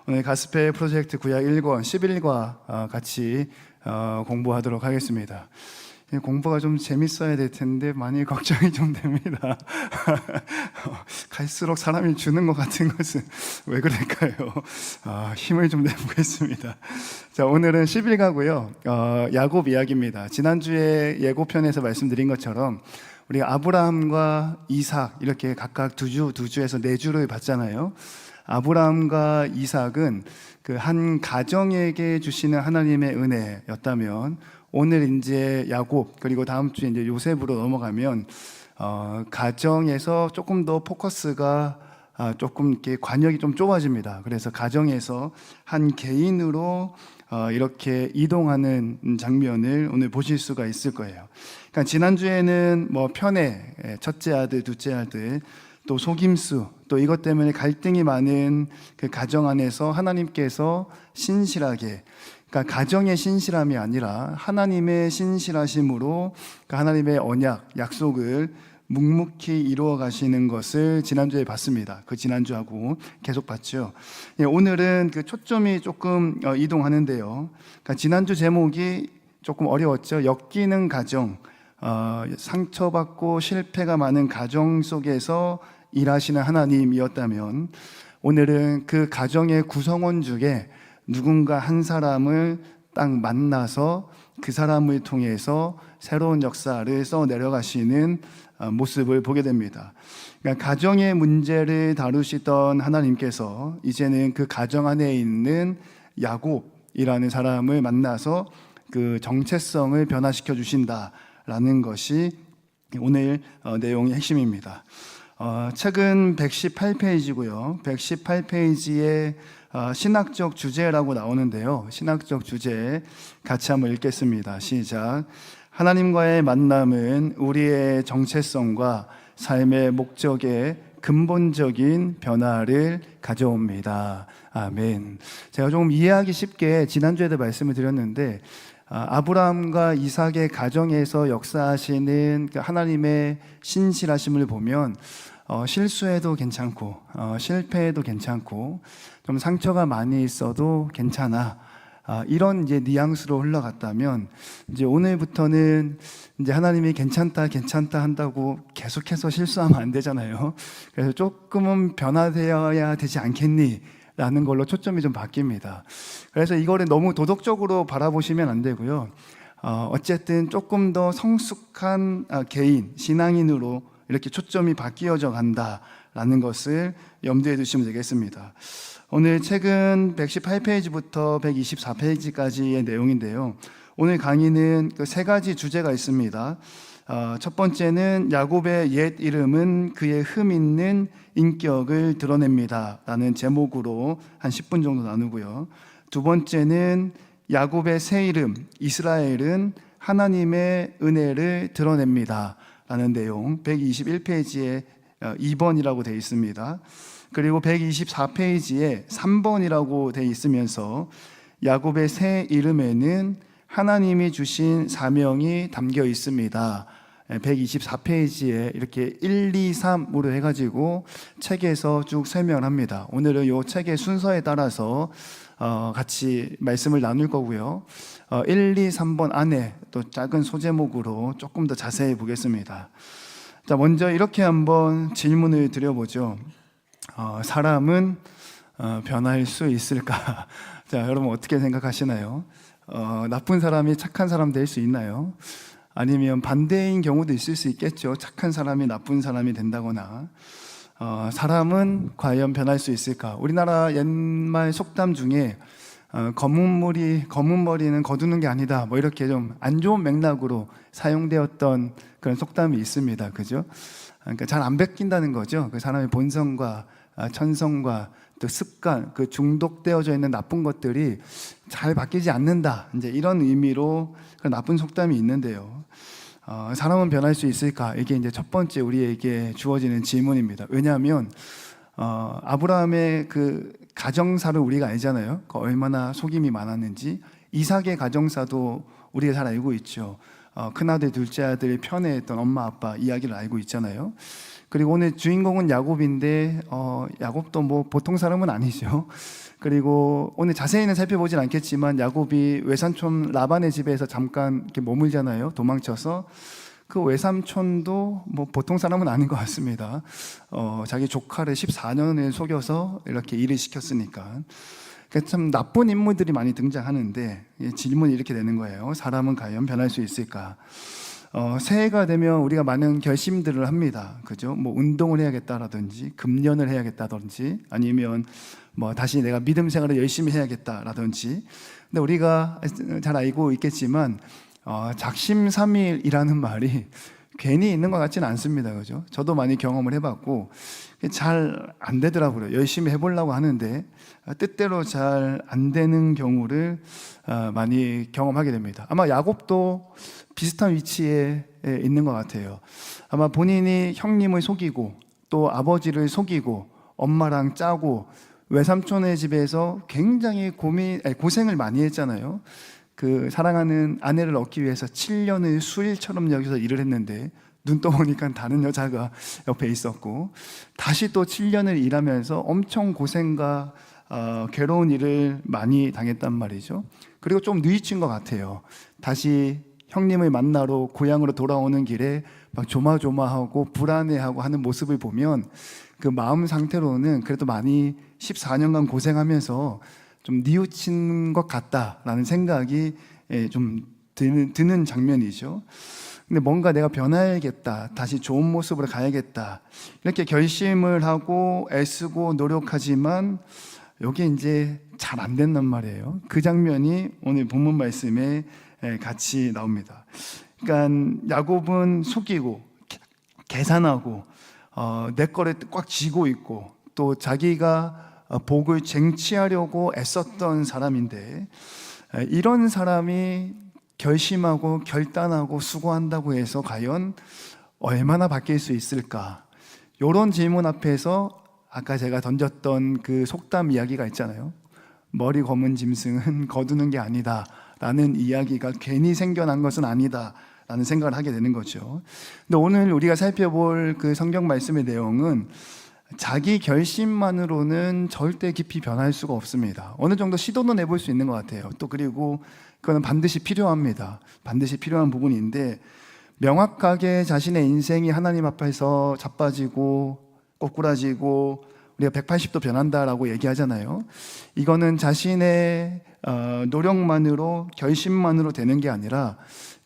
오늘 가스펠 프로젝트 구약 1권 11과 같이 공부하도록 하겠습니다. 공부가 좀 재밌어야 될 텐데 많이 걱정이 좀 됩니다. 갈수록 사람이 주는 것 같은 것은 왜 그럴까요? 힘을 좀 내보겠습니다. 자, 오늘은 11가고요. 야곱 이야기입니다. 지난주에 예고편에서 말씀드린 것처럼 우리 아브라함과 이삭 이렇게 각각 두 주에서 네 주를 봤잖아요. 아브라함과 이삭은 그 한 가정에게 주시는 하나님의 은혜였다면, 오늘 이제 야곱 그리고 다음 주에 이제 요셉으로 넘어가면 가정에서 조금 더 포커스가 조금 이렇게 관역이 좀 좁아집니다. 그래서 가정에서 한 개인으로 이렇게 이동하는 장면을 오늘 보실 수가 있을 거예요. 그러니까 지난주에는 뭐 편애, 첫째 아들, 둘째 아들, 또 속임수, 또 이것 때문에 갈등이 많은 그 가정 안에서 하나님께서 신실하게, 그러니까 가정의 신실함이 아니라 하나님의 신실하심으로 그 하나님의 언약, 약속을 묵묵히 이루어 가시는 것을 지난주에 봤습니다. 그 지난주하고 계속 봤죠. 오늘은 그 초점이 조금 이동하는데요. 그러니까 지난주 제목이 조금 어려웠죠. 엮이는 가정, 상처받고 실패가 많은 가정 속에서 일하시는 하나님이었다면, 오늘은 그 가정의 구성원 중에 누군가 한 사람을 딱 만나서 그 사람을 통해서 새로운 역사를 써 내려가시는 모습을 보게 됩니다. 그러니까 가정의 문제를 다루시던 하나님께서 이제는 그 가정 안에 있는 야곱이라는 사람을 만나서 그 정체성을 변화시켜 주신다라는 것이 오늘 내용의 핵심입니다. 책은 118페이지고요. 118페이지에 신학적 주제라고 나오는데요. 신학적 주제 같이 한번 읽겠습니다. 시작. 하나님과의 만남은 우리의 정체성과 삶의 목적에 근본적인 변화를 가져옵니다. 아멘. 제가 조금 이해하기 쉽게 지난주에도 말씀을 드렸는데, 아브라함과 이삭의 가정에서 역사하시는 그 하나님의 신실하심을 보면 실수해도 괜찮고 실패해도 괜찮고 좀 상처가 많이 있어도 괜찮아, 이런 이제 뉘앙스로 흘러갔다면, 이제 오늘부터는 이제 하나님이 괜찮다 한다고 계속해서 실수하면 안 되잖아요. 그래서 조금은 변화되어야 되지 않겠니? 라는 걸로 초점이 좀 바뀝니다. 그래서 이거를 너무 도덕적으로 바라보시면 안 되고요. 어쨌든 조금 더 성숙한 개인, 신앙인으로 이렇게 초점이 바뀌어져 간다라는 것을 염두에 두시면 되겠습니다. 오늘 책은 118페이지부터 124페이지까지의 내용인데요. 오늘 강의는 그 세 가지 주제가 있습니다. 첫 번째는 야곱의 옛 이름은 그의 흠 있는 인격을 드러냅니다 라는 제목으로 한 10분 정도 나누고요. 두 번째는 야곱의 새 이름 이스라엘은 하나님의 은혜를 드러냅니다 라는 내용, 121페이지에 2번이라고 되어 있습니다. 그리고 124페이지에 3번이라고 되어 있으면서 야곱의 새 이름에는 하나님이 주신 사명이 담겨 있습니다. 124페이지에 이렇게 1, 2, 3으로 해가지고 책에서 쭉 설명을 합니다. 오늘은 이 책의 순서에 따라서 같이 말씀을 나눌 거고요. 1, 2, 3번 안에 또 작은 소제목으로 조금 더 자세히 보겠습니다. 자, 먼저 이렇게 한번 질문을 드려보죠. 사람은 변할 수 있을까? 자, 여러분 어떻게 생각하시나요? 나쁜 사람이 착한 사람 될 수 있나요? 아니면 반대인 경우도 있을 수 있겠죠. 착한 사람이 나쁜 사람이 된다거나. 사람은 과연 변할 수 있을까? 우리나라 옛말 속담 중에 검은 머리는 거두는 게 아니다, 뭐 이렇게 좀 안 좋은 맥락으로 사용되었던 그런 속담이 있습니다. 그죠? 그러니까 잘 안 바뀐다는 거죠. 그 사람의 본성과 천성과 또 습관, 그 중독되어져 있는 나쁜 것들이 잘 바뀌지 않는다, 이제 이런 의미로 그 나쁜 속담이 있는데요. 사람은 변할 수 있을까? 이게 이제 첫 번째 우리에게 주어지는 질문입니다. 왜냐하면 아브라함의 그 가정사를 우리가 알잖아요. 그 얼마나 속임이 많았는지. 이삭의 가정사도 우리가 잘 알고 있죠. 큰아들, 둘째 아들 편애했던 엄마 아빠 이야기를 알고 있잖아요. 그리고 오늘 주인공은 야곱인데 야곱도 뭐 보통 사람은 아니죠. 그리고 오늘 자세히는 살펴보진 않겠지만 야곱이 외삼촌 라반의 집에서 잠깐 이렇게 머물잖아요. 도망쳐서. 그 외삼촌도 뭐 보통 사람은 아닌 것 같습니다. 자기 조카를 14년을 속여서 이렇게 일을 시켰으니까. 참 나쁜 인물들이 많이 등장하는데 질문이 이렇게 되는 거예요. 사람은 과연 변할 수 있을까? 새해가 되면 우리가 많은 결심들을 합니다. 그죠? 뭐 운동을 해야겠다라든지 금연을 해야겠다든지 아니면 뭐 다시 내가 믿음 생활을 열심히 해야겠다라든지. 근데 우리가 잘 알고 있겠지만 작심삼일이라는 말이 괜히 있는 것 같지는 않습니다. 그죠? 저도 많이 경험을 해봤고 잘 안 되더라고요. 열심히 해보려고 하는데 뜻대로 잘 안 되는 경우를 많이 경험하게 됩니다. 아마 야곱도 비슷한 위치에 있는 것 같아요. 아마 본인이 형님을 속이고 또 아버지를 속이고 엄마랑 짜고 외삼촌의 집에서 굉장히 고생을 많이 했잖아요. 그 사랑하는 아내를 얻기 위해서 7년을 수일처럼 여기서 일을 했는데 눈 떠보니까 다른 여자가 옆에 있었고 다시 또 7년을 일하면서 엄청 고생과 괴로운 일을 많이 당했단 말이죠. 그리고 좀 뉘친 것 같아요. 다시 형님을 만나러 고향으로 돌아오는 길에 막 조마조마하고 불안해하고 하는 모습을 보면 그 마음 상태로는 그래도 많이 14년간 고생하면서 좀 뉘우친 것 같다라는 생각이 좀 드는 장면이죠. 근데 뭔가 내가 변해야겠다, 다시 좋은 모습으로 가야겠다 이렇게 결심을 하고 애쓰고 노력하지만 이게 이제 잘 안 된단 말이에요. 그 장면이 오늘 본문 말씀에 같이 나옵니다. 그러니까 야곱은 속이고 계산하고 내 거를 꽉 쥐고 있고 또 자기가 복을 쟁취하려고 애썼던 사람인데 이런 사람이 결심하고 결단하고 수고한다고 해서 과연 얼마나 바뀔 수 있을까? 이런 질문 앞에서 아까 제가 던졌던 그 속담 이야기가 있잖아요. 머리 검은 짐승은 거두는 게 아니다 라는 이야기가 괜히 생겨난 것은 아니다 라는 생각을 하게 되는 거죠. 근데 오늘 우리가 살펴볼 그 성경 말씀의 내용은 자기 결심만으로는 절대 깊이 변할 수가 없습니다. 어느 정도 시도는 해볼 수 있는 것 같아요. 또 그리고 그거는 반드시 필요합니다. 반드시 필요한 부분인데 명확하게 자신의 인생이 하나님 앞에서 자빠지고 꼬꾸라지고 우리가 180도 변한다라고 얘기하잖아요. 이거는 자신의 노력만으로 결심만으로 되는 게 아니라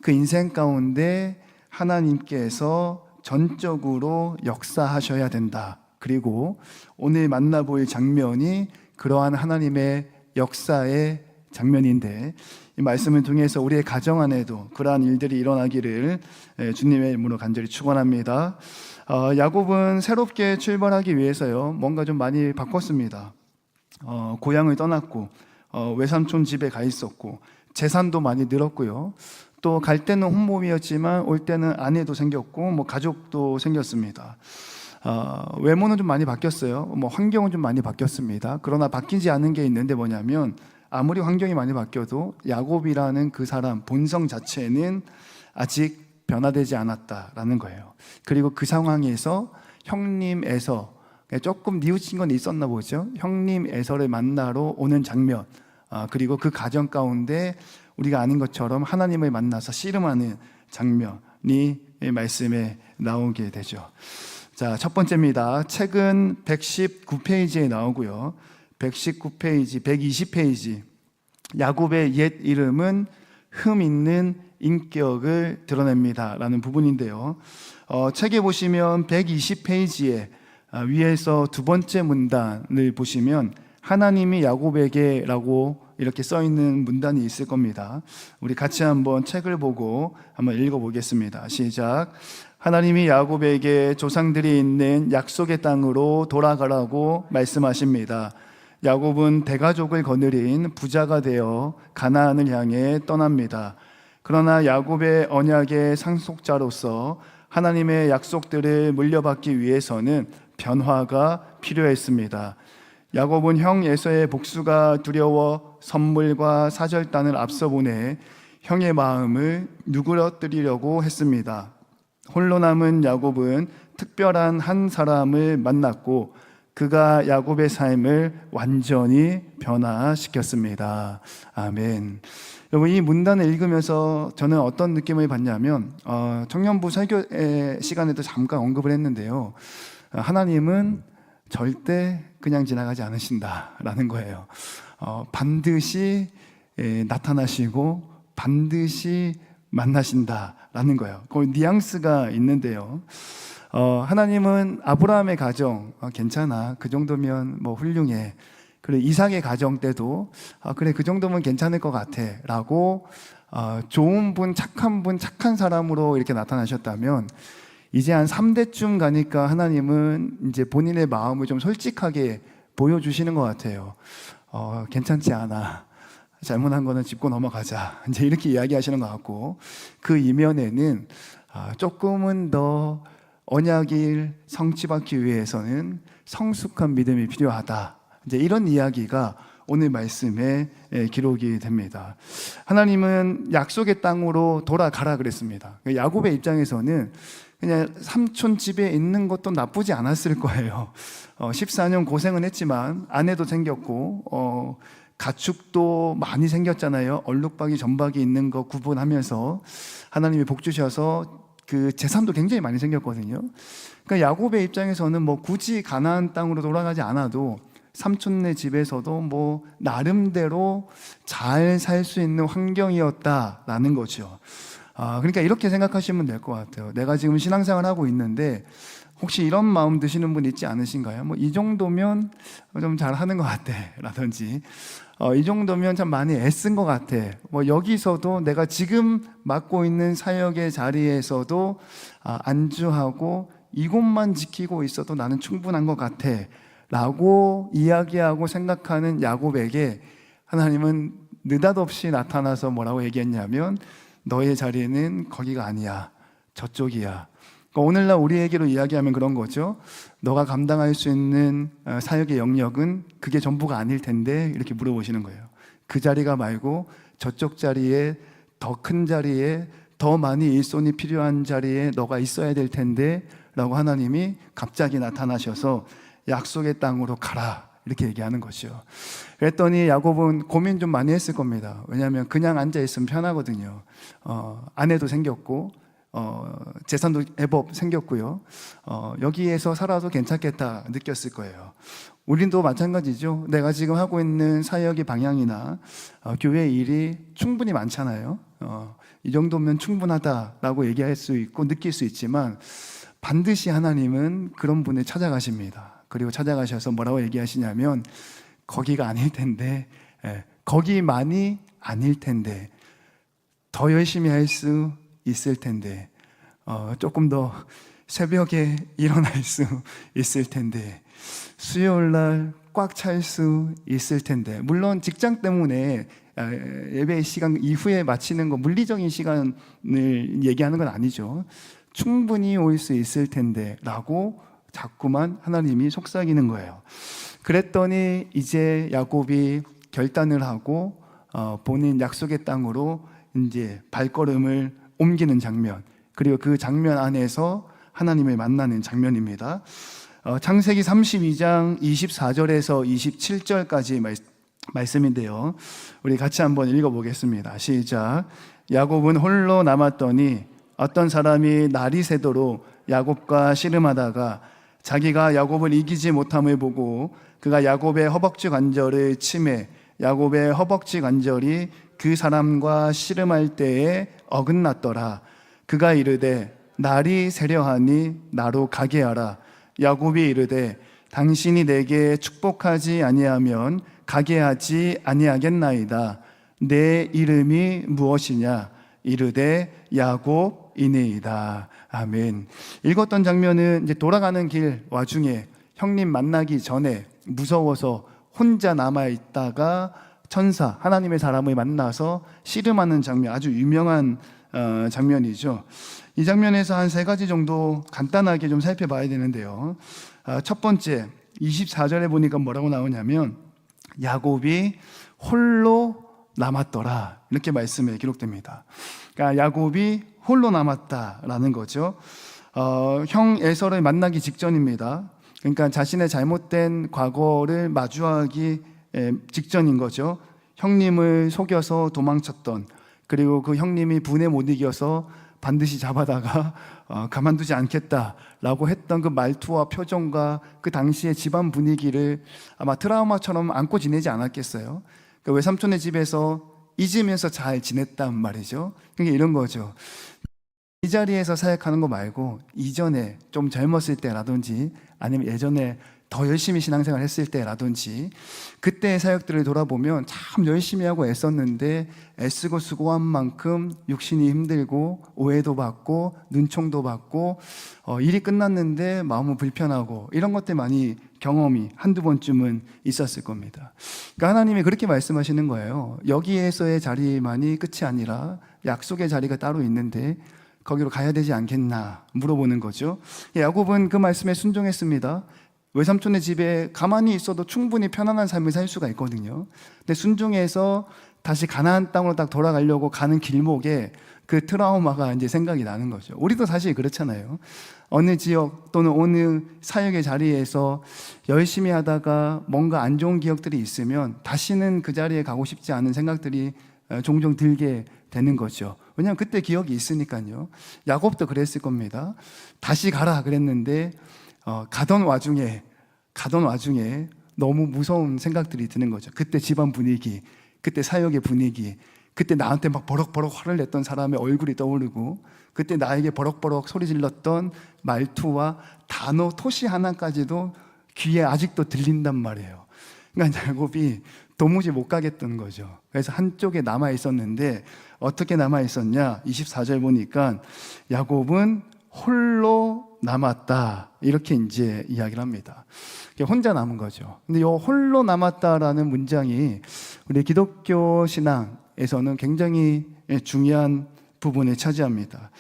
그 인생 가운데 하나님께서 전적으로 역사하셔야 된다. 그리고 오늘 만나볼 장면이 그러한 하나님의 역사의 장면인데 이 말씀을 통해서 우리의 가정 안에도 그러한 일들이 일어나기를 주님의 이름으로 간절히 축원합니다. 야곱은 새롭게 출발하기 위해서요 뭔가 좀 많이 바꿨습니다. 고향을 떠났고 외삼촌 집에 가 있었고 재산도 많이 늘었고요. 또 갈 때는 혼몸이었지만 올 때는 아내도 생겼고 뭐 가족도 생겼습니다. 외모는 좀 많이 바뀌었어요. 뭐 환경은 좀 많이 바뀌었습니다. 그러나 바뀌지 않은 게 있는데 뭐냐면 아무리 환경이 많이 바뀌어도 야곱이라는 그 사람 본성 자체는 아직 변화되지 않았다라는 거예요. 그리고 그 상황에서 형님 에서 조금 뉘우친 건 있었나 보죠. 형님 에서를 만나러 오는 장면, 그리고 그 가정 가운데 우리가 아는 것처럼 하나님을 만나서 씨름하는 장면이 말씀에 나오게 되죠. 자, 첫 번째입니다. 책은 119페이지에 나오고요. 119페이지, 120페이지. 야곱의 옛 이름은 흠 있는 인격을 드러냅니다. 라는 부분인데요. 책에 보시면 120페이지에 위에서 두 번째 문단을 보시면 하나님이 야곱에게 라고 이렇게 써 있는 문단이 있을 겁니다. 우리 같이 한번 책을 보고 한번 읽어보겠습니다. 시작. 하나님이 야곱에게 조상들이 있는 약속의 땅으로 돌아가라고 말씀하십니다. 야곱은 대가족을 거느린 부자가 되어 가나안을 향해 떠납니다. 그러나 야곱의 언약의 상속자로서 하나님의 약속들을 물려받기 위해서는 변화가 필요했습니다. 야곱은 형 에서의 복수가 두려워 선물과 사절단을 앞서 보내 형의 마음을 누그러뜨리려고 했습니다. 홀로 남은 야곱은 특별한 한 사람을 만났고 그가 야곱의 삶을 완전히 변화시켰습니다. 아멘. 여러분, 이 문단을 읽으면서 저는 어떤 느낌을 받냐면 청년부 설교 시간에도 잠깐 언급을 했는데요. 하나님은 절대 그냥 지나가지 않으신다라는 거예요. 반드시 나타나시고 반드시 만나신다라는 거예요. 거기 뉘앙스가 있는데요. 하나님은 아브라함의 가정 괜찮아, 그 정도면 뭐 훌륭해. 그래, 이삭의 가정 때도 그래, 그 정도면 괜찮을 것 같아 라고 좋은 분, 착한 사람으로 이렇게 나타나셨다면, 이제 한 3대쯤 가니까 하나님은 이제 본인의 마음을 좀 솔직하게 보여주시는 것 같아요. 괜찮지 않아, 잘못한 거는 짚고 넘어가자, 이제 이렇게 이야기하시는 것 같고, 그 이면에는 조금은 더 언약일 성취받기 위해서는 성숙한 믿음이 필요하다, 이제 이런 이야기가 오늘 말씀에 기록이 됩니다. 하나님은 약속의 땅으로 돌아가라 그랬습니다. 야곱의 입장에서는 그냥 삼촌 집에 있는 것도 나쁘지 않았을 거예요. 14년 고생은 했지만 아내도 생겼고 가축도 많이 생겼잖아요. 얼룩박이 전박이 있는 거 구분하면서 하나님이 복 주셔서 그 재산도 굉장히 많이 생겼거든요. 그러니까 야곱의 입장에서는 뭐 굳이 가나안 땅으로 돌아가지 않아도 삼촌네 집에서도 뭐 나름대로 잘 살 수 있는 환경이었다라는 거죠. 그러니까 이렇게 생각하시면 될 것 같아요. 내가 지금 신앙생활 하고 있는데 혹시 이런 마음 드시는 분 있지 않으신가요? 뭐 이 정도면 좀 잘하는 것 같아 라든지 이 정도면 참 많이 애쓴 것 같아, 뭐 여기서도 내가 지금 맡고 있는 사역의 자리에서도 안주하고 이곳만 지키고 있어도 나는 충분한 것 같아 라고 이야기하고 생각하는 야곱에게 하나님은 느닷없이 나타나서 뭐라고 얘기했냐면, 너의 자리는 거기가 아니야, 저쪽이야. 그러니까 오늘날 우리에게로 이야기하면 그런 거죠. 너가 감당할 수 있는 사역의 영역은 그게 전부가 아닐 텐데, 이렇게 물어보시는 거예요. 그 자리가 말고 저쪽 자리에, 더 큰 자리에, 더 많이 일손이 필요한 자리에 너가 있어야 될 텐데 라고 하나님이 갑자기 나타나셔서 약속의 땅으로 가라, 이렇게 얘기하는 것이죠. 그랬더니 야곱은 고민 좀 많이 했을 겁니다. 왜냐하면 그냥 앉아있으면 편하거든요. 아내도 생겼고 재산도 제법 생겼고요. 여기에서 살아도 괜찮겠다 느꼈을 거예요. 우리도 마찬가지죠. 내가 지금 하고 있는 사역의 방향이나 교회 일이 충분히 많잖아요. 이 정도면 충분하다라고 얘기할 수 있고 느낄 수 있지만, 반드시 하나님은 그런 분을 찾아가십니다. 그리고 찾아가셔서 뭐라고 얘기하시냐면, 거기가 아닐 텐데, 거기만이 아닐 텐데, 더 열심히 할 수 있을 텐데, 조금 더 새벽에 일어날 수 있을 텐데, 수요일날 꽉 찰 수 있을 텐데, 물론 직장 때문에 예배 시간 이후에 마치는 거, 물리적인 시간을 얘기하는 건 아니죠. 충분히 올 수 있을 텐데 라고 자꾸만 하나님이 속삭이는 거예요. 그랬더니 이제 야곱이 결단을 하고 본인 약속의 땅으로 이제 발걸음을 옮기는 장면, 그리고 그 장면 안에서 하나님을 만나는 장면입니다. 창세기 32장 24절에서 27절까지 말씀인데요. 우리 같이 한번 읽어보겠습니다. 시작. 야곱은 홀로 남았더니 어떤 사람이 날이 새도록 야곱과 씨름하다가 자기가 야곱을 이기지 못함을 보고 그가 야곱의 허벅지 관절을 치매 야곱의 허벅지 관절이 그 사람과 씨름할 때에 어긋났더라. 그가 이르되 날이 새려하니 나로 가게 하라. 야곱이 이르되 당신이 내게 축복하지 아니하면 가게 하지 아니하겠나이다. 내 이름이 무엇이냐? 이르되 야곱이니이다. 아멘. 읽었던 장면은 이제 돌아가는 길 와중에 형님 만나기 전에 무서워서 혼자 남아있다가 천사, 하나님의 사람을 만나서 씨름하는 장면, 아주 유명한 장면이죠. 이 장면에서 한 세 가지 정도 간단하게 좀 살펴봐야 되는데요. 첫 번째, 24절에 보니까 뭐라고 나오냐면 야곱이 홀로 남았더라, 이렇게 말씀에 기록됩니다. 그러니까 야곱이 홀로 남았다라는 거죠. 형 에서를 만나기 직전입니다. 그러니까 자신의 잘못된 과거를 마주하기 직전인 거죠. 형님을 속여서 도망쳤던, 그리고 그 형님이 분에 못 이겨서 반드시 잡아다가 가만두지 않겠다라고 했던 그 말투와 표정과 그 당시의 집안 분위기를 아마 트라우마처럼 안고 지내지 않았겠어요. 그 외삼촌의 집에서 잊으면서 잘 지냈단 말이죠. 그게 이런 거죠. 이 자리에서 사역하는 거 말고 이전에 좀 젊었을 때라든지 아니면 예전에 더 열심히 신앙생활 했을 때라든지 그때의 사역들을 돌아보면 참 열심히 하고 애썼는데 애쓰고 수고한 만큼 육신이 힘들고 오해도 받고 눈총도 받고 일이 끝났는데 마음은 불편하고 이런 것들 많이 경험이 한두 번쯤은 있었을 겁니다. 그러니까 하나님이 그렇게 말씀하시는 거예요. 여기에서의 자리만이 끝이 아니라 약속의 자리가 따로 있는데 거기로 가야 되지 않겠나 물어보는 거죠. 야곱은 그 말씀에 순종했습니다. 외삼촌의 집에 가만히 있어도 충분히 편안한 삶을 살 수가 있거든요. 근데 순종해서 다시 가나안 땅으로 딱 돌아가려고 가는 길목에 그 트라우마가 이제 생각이 나는 거죠. 우리도 사실 그렇잖아요. 어느 지역 또는 어느 사역의 자리에서 열심히 하다가 뭔가 안 좋은 기억들이 있으면 다시는 그 자리에 가고 싶지 않은 생각들이 종종 들게 되는 거죠. 왜냐하면 그때 기억이 있으니까요. 야곱도 그랬을 겁니다. 다시 가라 그랬는데 가던 와중에 너무 무서운 생각들이 드는 거죠. 그때 집안 분위기, 그때 사역의 분위기, 그때 나한테 막 버럭버럭 화를 냈던 사람의 얼굴이 떠오르고, 그때 나에게 버럭버럭 소리 질렀던 말투와 단어, 토시 하나까지도 귀에 아직도 들린단 말이에요. 그러니까 야곱이 도무지 못 가겠던 거죠. 그래서 한쪽에 남아 있었는데 어떻게 남아 있었냐? 24절 보니까 야곱은 홀로 남았다, 이렇게 이제 이야기를 합니다. 혼자 남은 거죠. 근데 이 홀로 남았다라는 문장이 우리 기독교 신앙에서는 굉장히 중요한 부분을 차지합니다.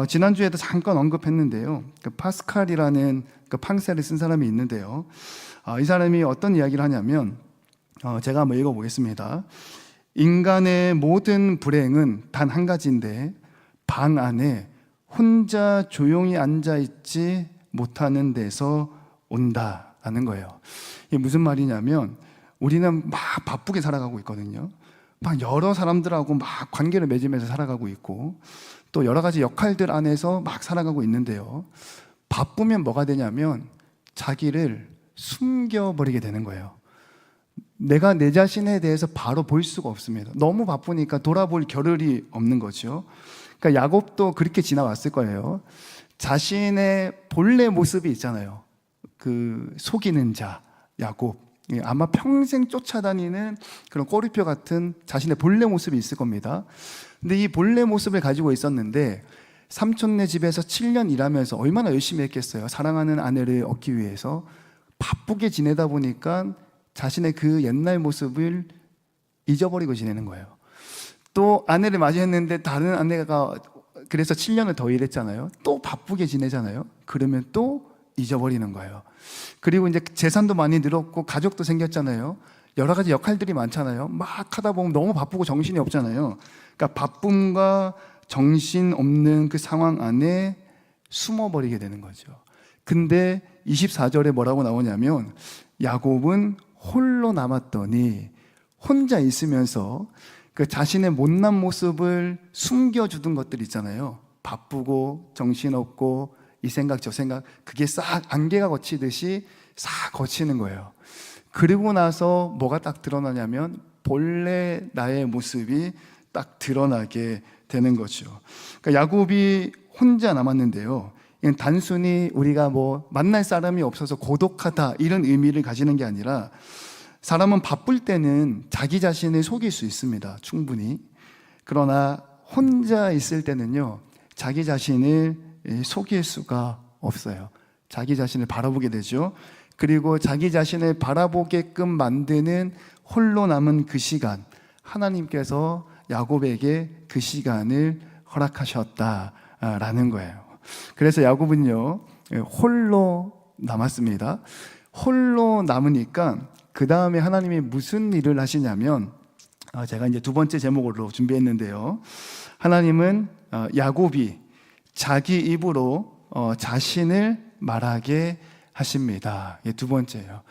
지난주에도 잠깐 언급했는데요. 그 파스칼이라는 그 팡세를 쓴 사람이 있는데요. 이 사람이 어떤 이야기를 하냐면, 제가 한번 읽어보겠습니다. 인간의 모든 불행은 단 한 가지인데 방 안에 혼자 조용히 앉아있지 못하는 데서 온다라는 거예요. 이게 무슨 말이냐면, 우리는 막 바쁘게 살아가고 있거든요. 막 여러 사람들하고 막 관계를 맺으면서 살아가고 있고, 또 여러 가지 역할들 안에서 막 살아가고 있는데요. 바쁘면 뭐가 되냐면 자기를 숨겨버리게 되는 거예요. 내가 내 자신에 대해서 바로 볼 수가 없습니다. 너무 바쁘니까 돌아볼 겨를이 없는 거죠. 그러니까 야곱도 그렇게 지나왔을 거예요. 자신의 본래 모습이 있잖아요. 그 속이는 자, 야곱. 아마 평생 쫓아다니는 그런 꼬리표 같은 자신의 본래 모습이 있을 겁니다. 근데 이 본래 모습을 가지고 있었는데 삼촌네 집에서 7년 일하면서 얼마나 열심히 했겠어요. 사랑하는 아내를 얻기 위해서. 바쁘게 지내다 보니까 자신의 그 옛날 모습을 잊어버리고 지내는 거예요. 또 아내를 맞이했는데 다른 아내가 그래서 7년을 더 일했잖아요. 또 바쁘게 지내잖아요. 그러면 또 잊어버리는 거예요. 그리고 이제 재산도 많이 늘었고 가족도 생겼잖아요. 여러 가지 역할들이 많잖아요. 막 하다 보면 너무 바쁘고 정신이 없잖아요. 그러니까 바쁨과 정신 없는 그 상황 안에 숨어버리게 되는 거죠. 근데 24절에 뭐라고 나오냐면, 야곱은 홀로 남았더니 혼자 있으면서 그 자신의 못난 모습을 숨겨주던 것들 있잖아요. 바쁘고 정신없고 이 생각 저 생각, 그게 싹 안개가 거치듯이 싹 거치는 거예요. 그리고 나서 뭐가 딱 드러나냐면 본래 나의 모습이 딱 드러나게 되는 거죠. 그러니까 야곱이 혼자 남았는데요, 이건 단순히 우리가 뭐 만날 사람이 없어서 고독하다 이런 의미를 가지는 게 아니라, 사람은 바쁠 때는 자기 자신을 속일 수 있습니다. 충분히. 그러나 혼자 있을 때는요, 자기 자신을 속일 수가 없어요. 자기 자신을 바라보게 되죠. 그리고 자기 자신을 바라보게끔 만드는 홀로 남은 그 시간, 하나님께서 야곱에게 그 시간을 허락하셨다라는 거예요. 그래서 야곱은요, 홀로 남았습니다. 홀로 남으니까 그 다음에 하나님이 무슨 일을 하시냐면, 제가 이제 두 번째 제목으로 준비했는데요. 하나님은 야곱이 자기 입으로 자신을 말하게 하십니다. 이게 두 번째예요.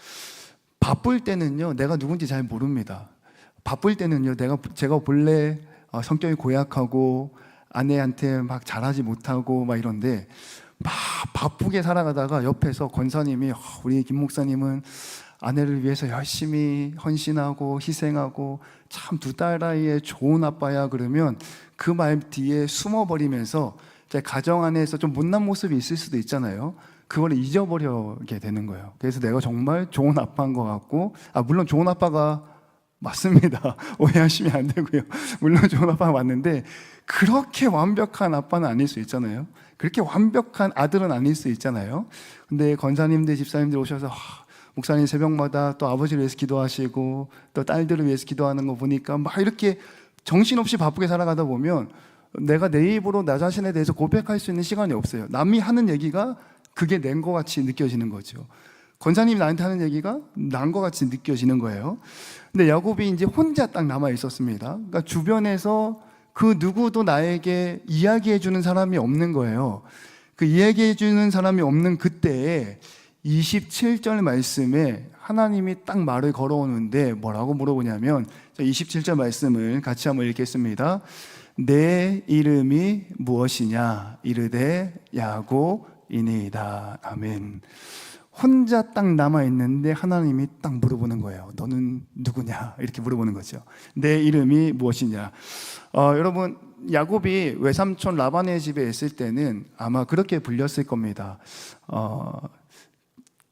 바쁠 때는요, 내가 누군지 잘 모릅니다. 바쁠 때는요, 제가 본래 성격이 고약하고 아내한테 막 잘하지 못하고 막 이런데, 막 바쁘게 살아가다가 옆에서 권사님이 우리 김 목사님은 아내를 위해서 열심히 헌신하고 희생하고 참 두 딸아이의 좋은 아빠야, 그러면 그 말 뒤에 숨어버리면서 제 가정 안에서 좀 못난 모습이 있을 수도 있잖아요. 그걸 잊어버리게 되는 거예요. 그래서 내가 정말 좋은 아빠인 것 같고, 물론 좋은 아빠가 맞습니다. 오해하시면 안 되고요. 물론 좋은 아빠가 맞는데 그렇게 완벽한 아빠는 아닐 수 있잖아요. 그렇게 완벽한 아들은 아닐 수 있잖아요. 근데 권사님들, 집사님들 오셔서 목사님 새벽마다 또 아버지를 위해서 기도하시고 또 딸들을 위해서 기도하는 거 보니까 막 이렇게 정신없이 바쁘게 살아가다 보면 내가 내 입으로 나 자신에 대해서 고백할 수 있는 시간이 없어요. 남이 하는 얘기가 그게 낸 것 같이 느껴지는 거죠. 권사님이 나한테 하는 얘기가 난 것 같이 느껴지는 거예요. 근데 야곱이 이제 혼자 딱 남아 있었습니다. 그러니까 주변에서 그 누구도 나에게 이야기해 주는 사람이 없는 거예요. 그 이야기해 주는 사람이 없는 그때에 27절 말씀에 하나님이 딱 말을 걸어오는데 뭐라고 물어보냐면, 27절 말씀을 같이 한번 읽겠습니다. 내 이름이 무엇이냐? 이르되 야곱이니이다. 아멘. 혼자 딱 남아있는데 하나님이 딱 물어보는 거예요. 너는 누구냐? 이렇게 물어보는 거죠. 내 이름이 무엇이냐? 여러분, 야곱이 외삼촌 라반의 집에 있을 때는 아마 그렇게 불렸을 겁니다.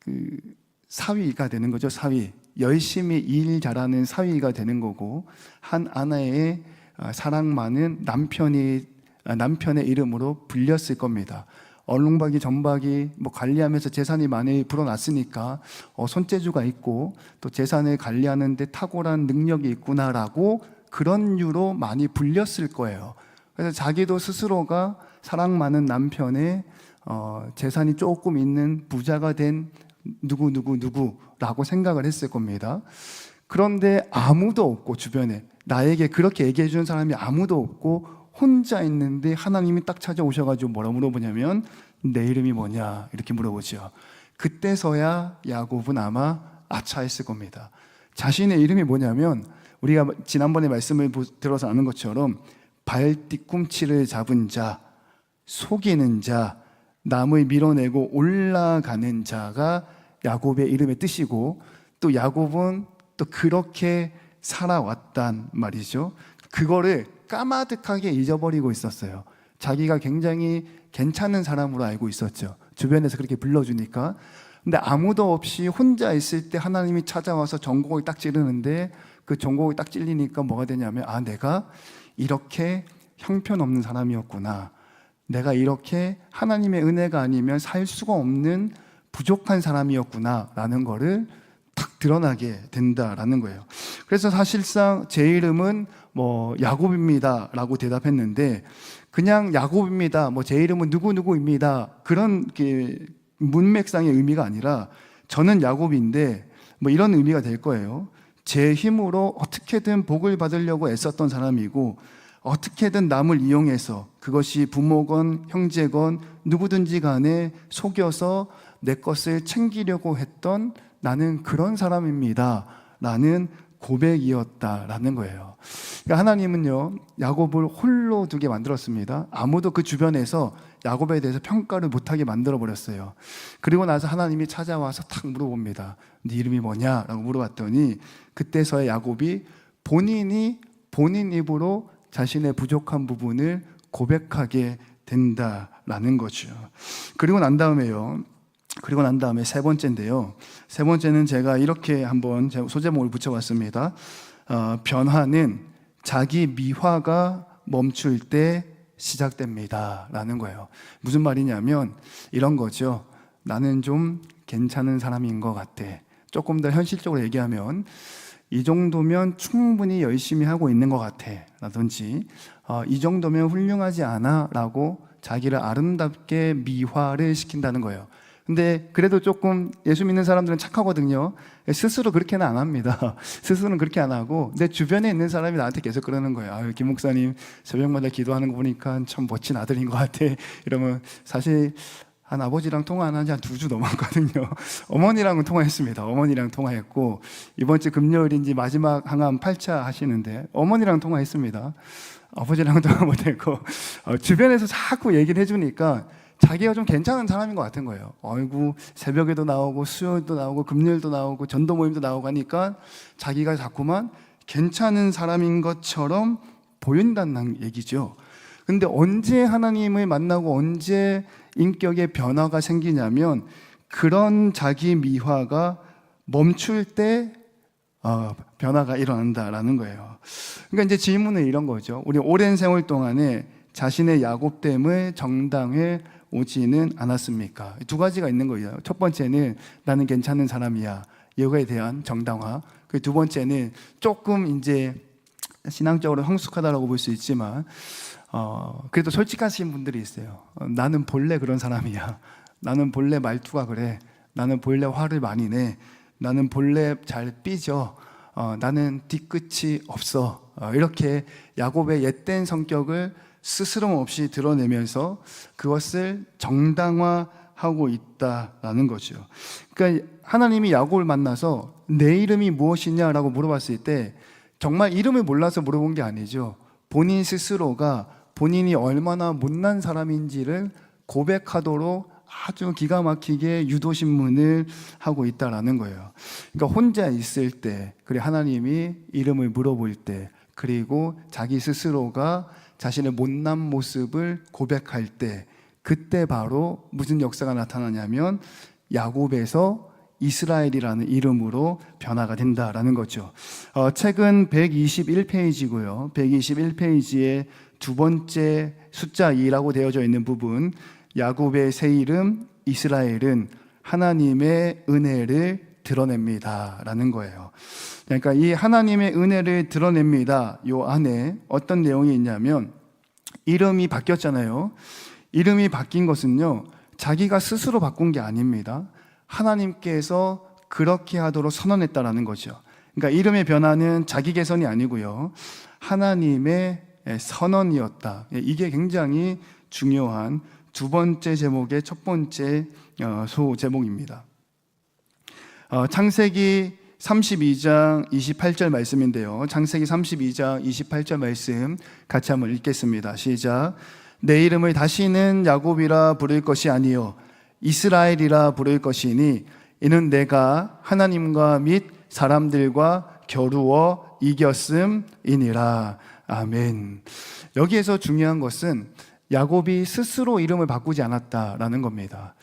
그 사위가 되는 거죠. 사위. 열심히 일 잘하는 사위가 되는 거고, 한 아내의 사랑 많은 남편의 이름으로 불렸을 겁니다. 얼룩박이 전박이 관리하면서 재산이 많이 불어났으니까 손재주가 있고 또 재산을 관리하는 데 탁월한 능력이 있구나라고 그런 이유로 많이 불렸을 거예요. 그래서 자기도 스스로가 사랑 많은 남편의 재산이 조금 있는 부자가 된 누구라고 생각을 했을 겁니다. 그런데 아무도 없고, 주변에 나에게 그렇게 얘기해 주는 사람이 아무도 없고 혼자 있는데 하나님이 딱 찾아오셔가지고 뭐라 물어보냐면 내 이름이 뭐냐 이렇게 물어보죠. 그때서야 야곱은 아마 아차했을 겁니다. 자신의 이름이 뭐냐면, 우리가 지난번에 말씀을 들어서 아는 것처럼 발 뒤꿈치를 잡은 자, 속이는 자, 남을 밀어내고 올라가는 자가 야곱의 이름의 뜻이고, 또 야곱은 또 그렇게 살아왔단 말이죠. 그거를 까마득하게 잊어버리고 있었어요. 자기가 굉장히 괜찮은 사람으로 알고 있었죠. 주변에서 그렇게 불러주니까. 근데 아무도 없이 혼자 있을 때 하나님이 찾아와서 전곡을 딱 찌르는데, 그 전곡이 딱 찔리니까 뭐가 되냐면, 내가 이렇게 형편없는 사람이었구나. 내가 이렇게 하나님의 은혜가 아니면 살 수가 없는 부족한 사람이었구나 라는 거를 딱 드러나게 된다라는 거예요. 그래서 사실상 제 이름은 야곱입니다 라고 대답했는데, 그냥 야곱입니다, 제 이름은 누구누구입니다, 그런 문맥상의 의미가 아니라 저는 야곱인데 이런 의미가 될 거예요. 제 힘으로 어떻게든 복을 받으려고 애썼던 사람이고, 어떻게든 남을 이용해서, 그것이 부모건 형제건 누구든지 간에 속여서 내 것을 챙기려고 했던 나는 그런 사람입니다 라는 고백이었다라는 거예요. 그러니까 하나님은요, 야곱을 홀로 두게 만들었습니다. 아무도 그 주변에서 야곱에 대해서 평가를 못하게 만들어버렸어요. 그리고 나서 하나님이 찾아와서 탁 물어봅니다. 네 이름이 뭐냐? 라고 물어봤더니, 그때서야 야곱이 본인 입으로 자신의 부족한 부분을 고백하게 된다라는 거죠. 그리고 난 다음에 세 번째인데요. 세 번째는 제가 이렇게 한번 소제목을 붙여봤습니다. 변화는 자기 미화가 멈출 때 시작됩니다 라는 거예요. 무슨 말이냐면 이런 거죠. 나는 좀 괜찮은 사람인 것 같아. 조금 더 현실적으로 얘기하면, 이 정도면 충분히 열심히 하고 있는 것 같아 라든지, 이 정도면 훌륭하지 않아 라고 자기를 아름답게 미화를 시킨다는 거예요. 근데 그래도 조금 예수 믿는 사람들은 착하거든요. 스스로 그렇게는 안 합니다. 스스로는 그렇게 안 하고 내 주변에 있는 사람이 나한테 계속 그러는 거예요. 아유, 김 목사님 새벽마다 기도하는 거 보니까 참 멋진 아들인 것 같아. 이러면 사실 한 아버지랑 통화 안 한 지 한 2주 넘었거든요. 어머니랑은 통화했습니다. 어머니랑 통화했고 이번 주 금요일인지 마지막 항암 8차 하시는데 어머니랑 통화했습니다. 아버지랑은 통화 못했고 주변에서 자꾸 얘기를 해주니까 자기가 좀 괜찮은 사람인 것 같은 거예요. 아이고 새벽에도 나오고 수요일도 나오고 금요일도 나오고 전도 모임도 나오고 하니까 자기가 자꾸만 괜찮은 사람인 것처럼 보인다는 얘기죠. 근데 언제 하나님을 만나고 언제 인격의 변화가 생기냐면 그런 자기 미화가 멈출 때 변화가 일어난다라는 거예요. 그러니까 이제 질문은 이런 거죠. 우리 오랜 세월 동안에 자신의 야곱됨을 정당해 오지는 않았습니까? 두 가지가 있는 거예요. 첫 번째는 나는 괜찮은 사람이야. 이거에 대한 정당화. 그 두 번째는 조금 이제 신앙적으로 성숙하다라고 볼 수 있지만 그래도 솔직하신 분들이 있어요. 나는 본래 그런 사람이야. 나는 본래 말투가 그래. 나는 본래 화를 많이 내. 나는 본래 잘 삐져. 나는 뒤끝이 없어. 이렇게 야곱의 옛된 성격을 스스럼 없이 드러내면서 그것을 정당화하고 있다라는 거죠. 그러니까 하나님이 야곱을 만나서 내 이름이 무엇이냐라고 물어봤을 때 정말 이름을 몰라서 물어본 게 아니죠. 본인 스스로가 본인이 얼마나 못난 사람인지를 고백하도록 아주 기가 막히게 유도신문을 하고 있다라는 거예요. 그러니까 혼자 있을 때, 그리고 하나님이 이름을 물어볼 때, 그리고 자기 스스로가 자신의 못난 모습을 고백할 때, 그때 바로 무슨 역사가 나타나냐면 야곱에서 이스라엘이라는 이름으로 변화가 된다라는 거죠. 책은 121페이지고요. 121페이지에 두 번째 숫자 2라고 되어져 있는 부분, 야곱의 새 이름 이스라엘은 하나님의 은혜를 드러냅니다 라는 거예요. 그러니까 이 하나님의 은혜를 드러냅니다, 요 안에 어떤 내용이 있냐면 이름이 바뀌었잖아요. 이름이 바뀐 것은요, 자기가 스스로 바꾼 게 아닙니다. 하나님께서 그렇게 하도록 선언했다라는 거죠. 그러니까 이름의 변화는 자기 개선이 아니고요, 하나님의 선언이었다. 이게 굉장히 중요한 두 번째 제목의 첫 번째 소 제목입니다. 창세기 32장 28절 말씀인데요. 창세기 32장 28절 말씀 같이 한번 읽겠습니다. 시작. 내 이름을 다시는 야곱이라 부를 것이 아니요 이스라엘이라 부를 것이니 이는 내가 하나님과 및 사람들과 겨루어 이겼음이니라. 아멘. 여기에서 중요한 것은 야곱이 스스로 이름을 바꾸지 않았다라는 겁니다.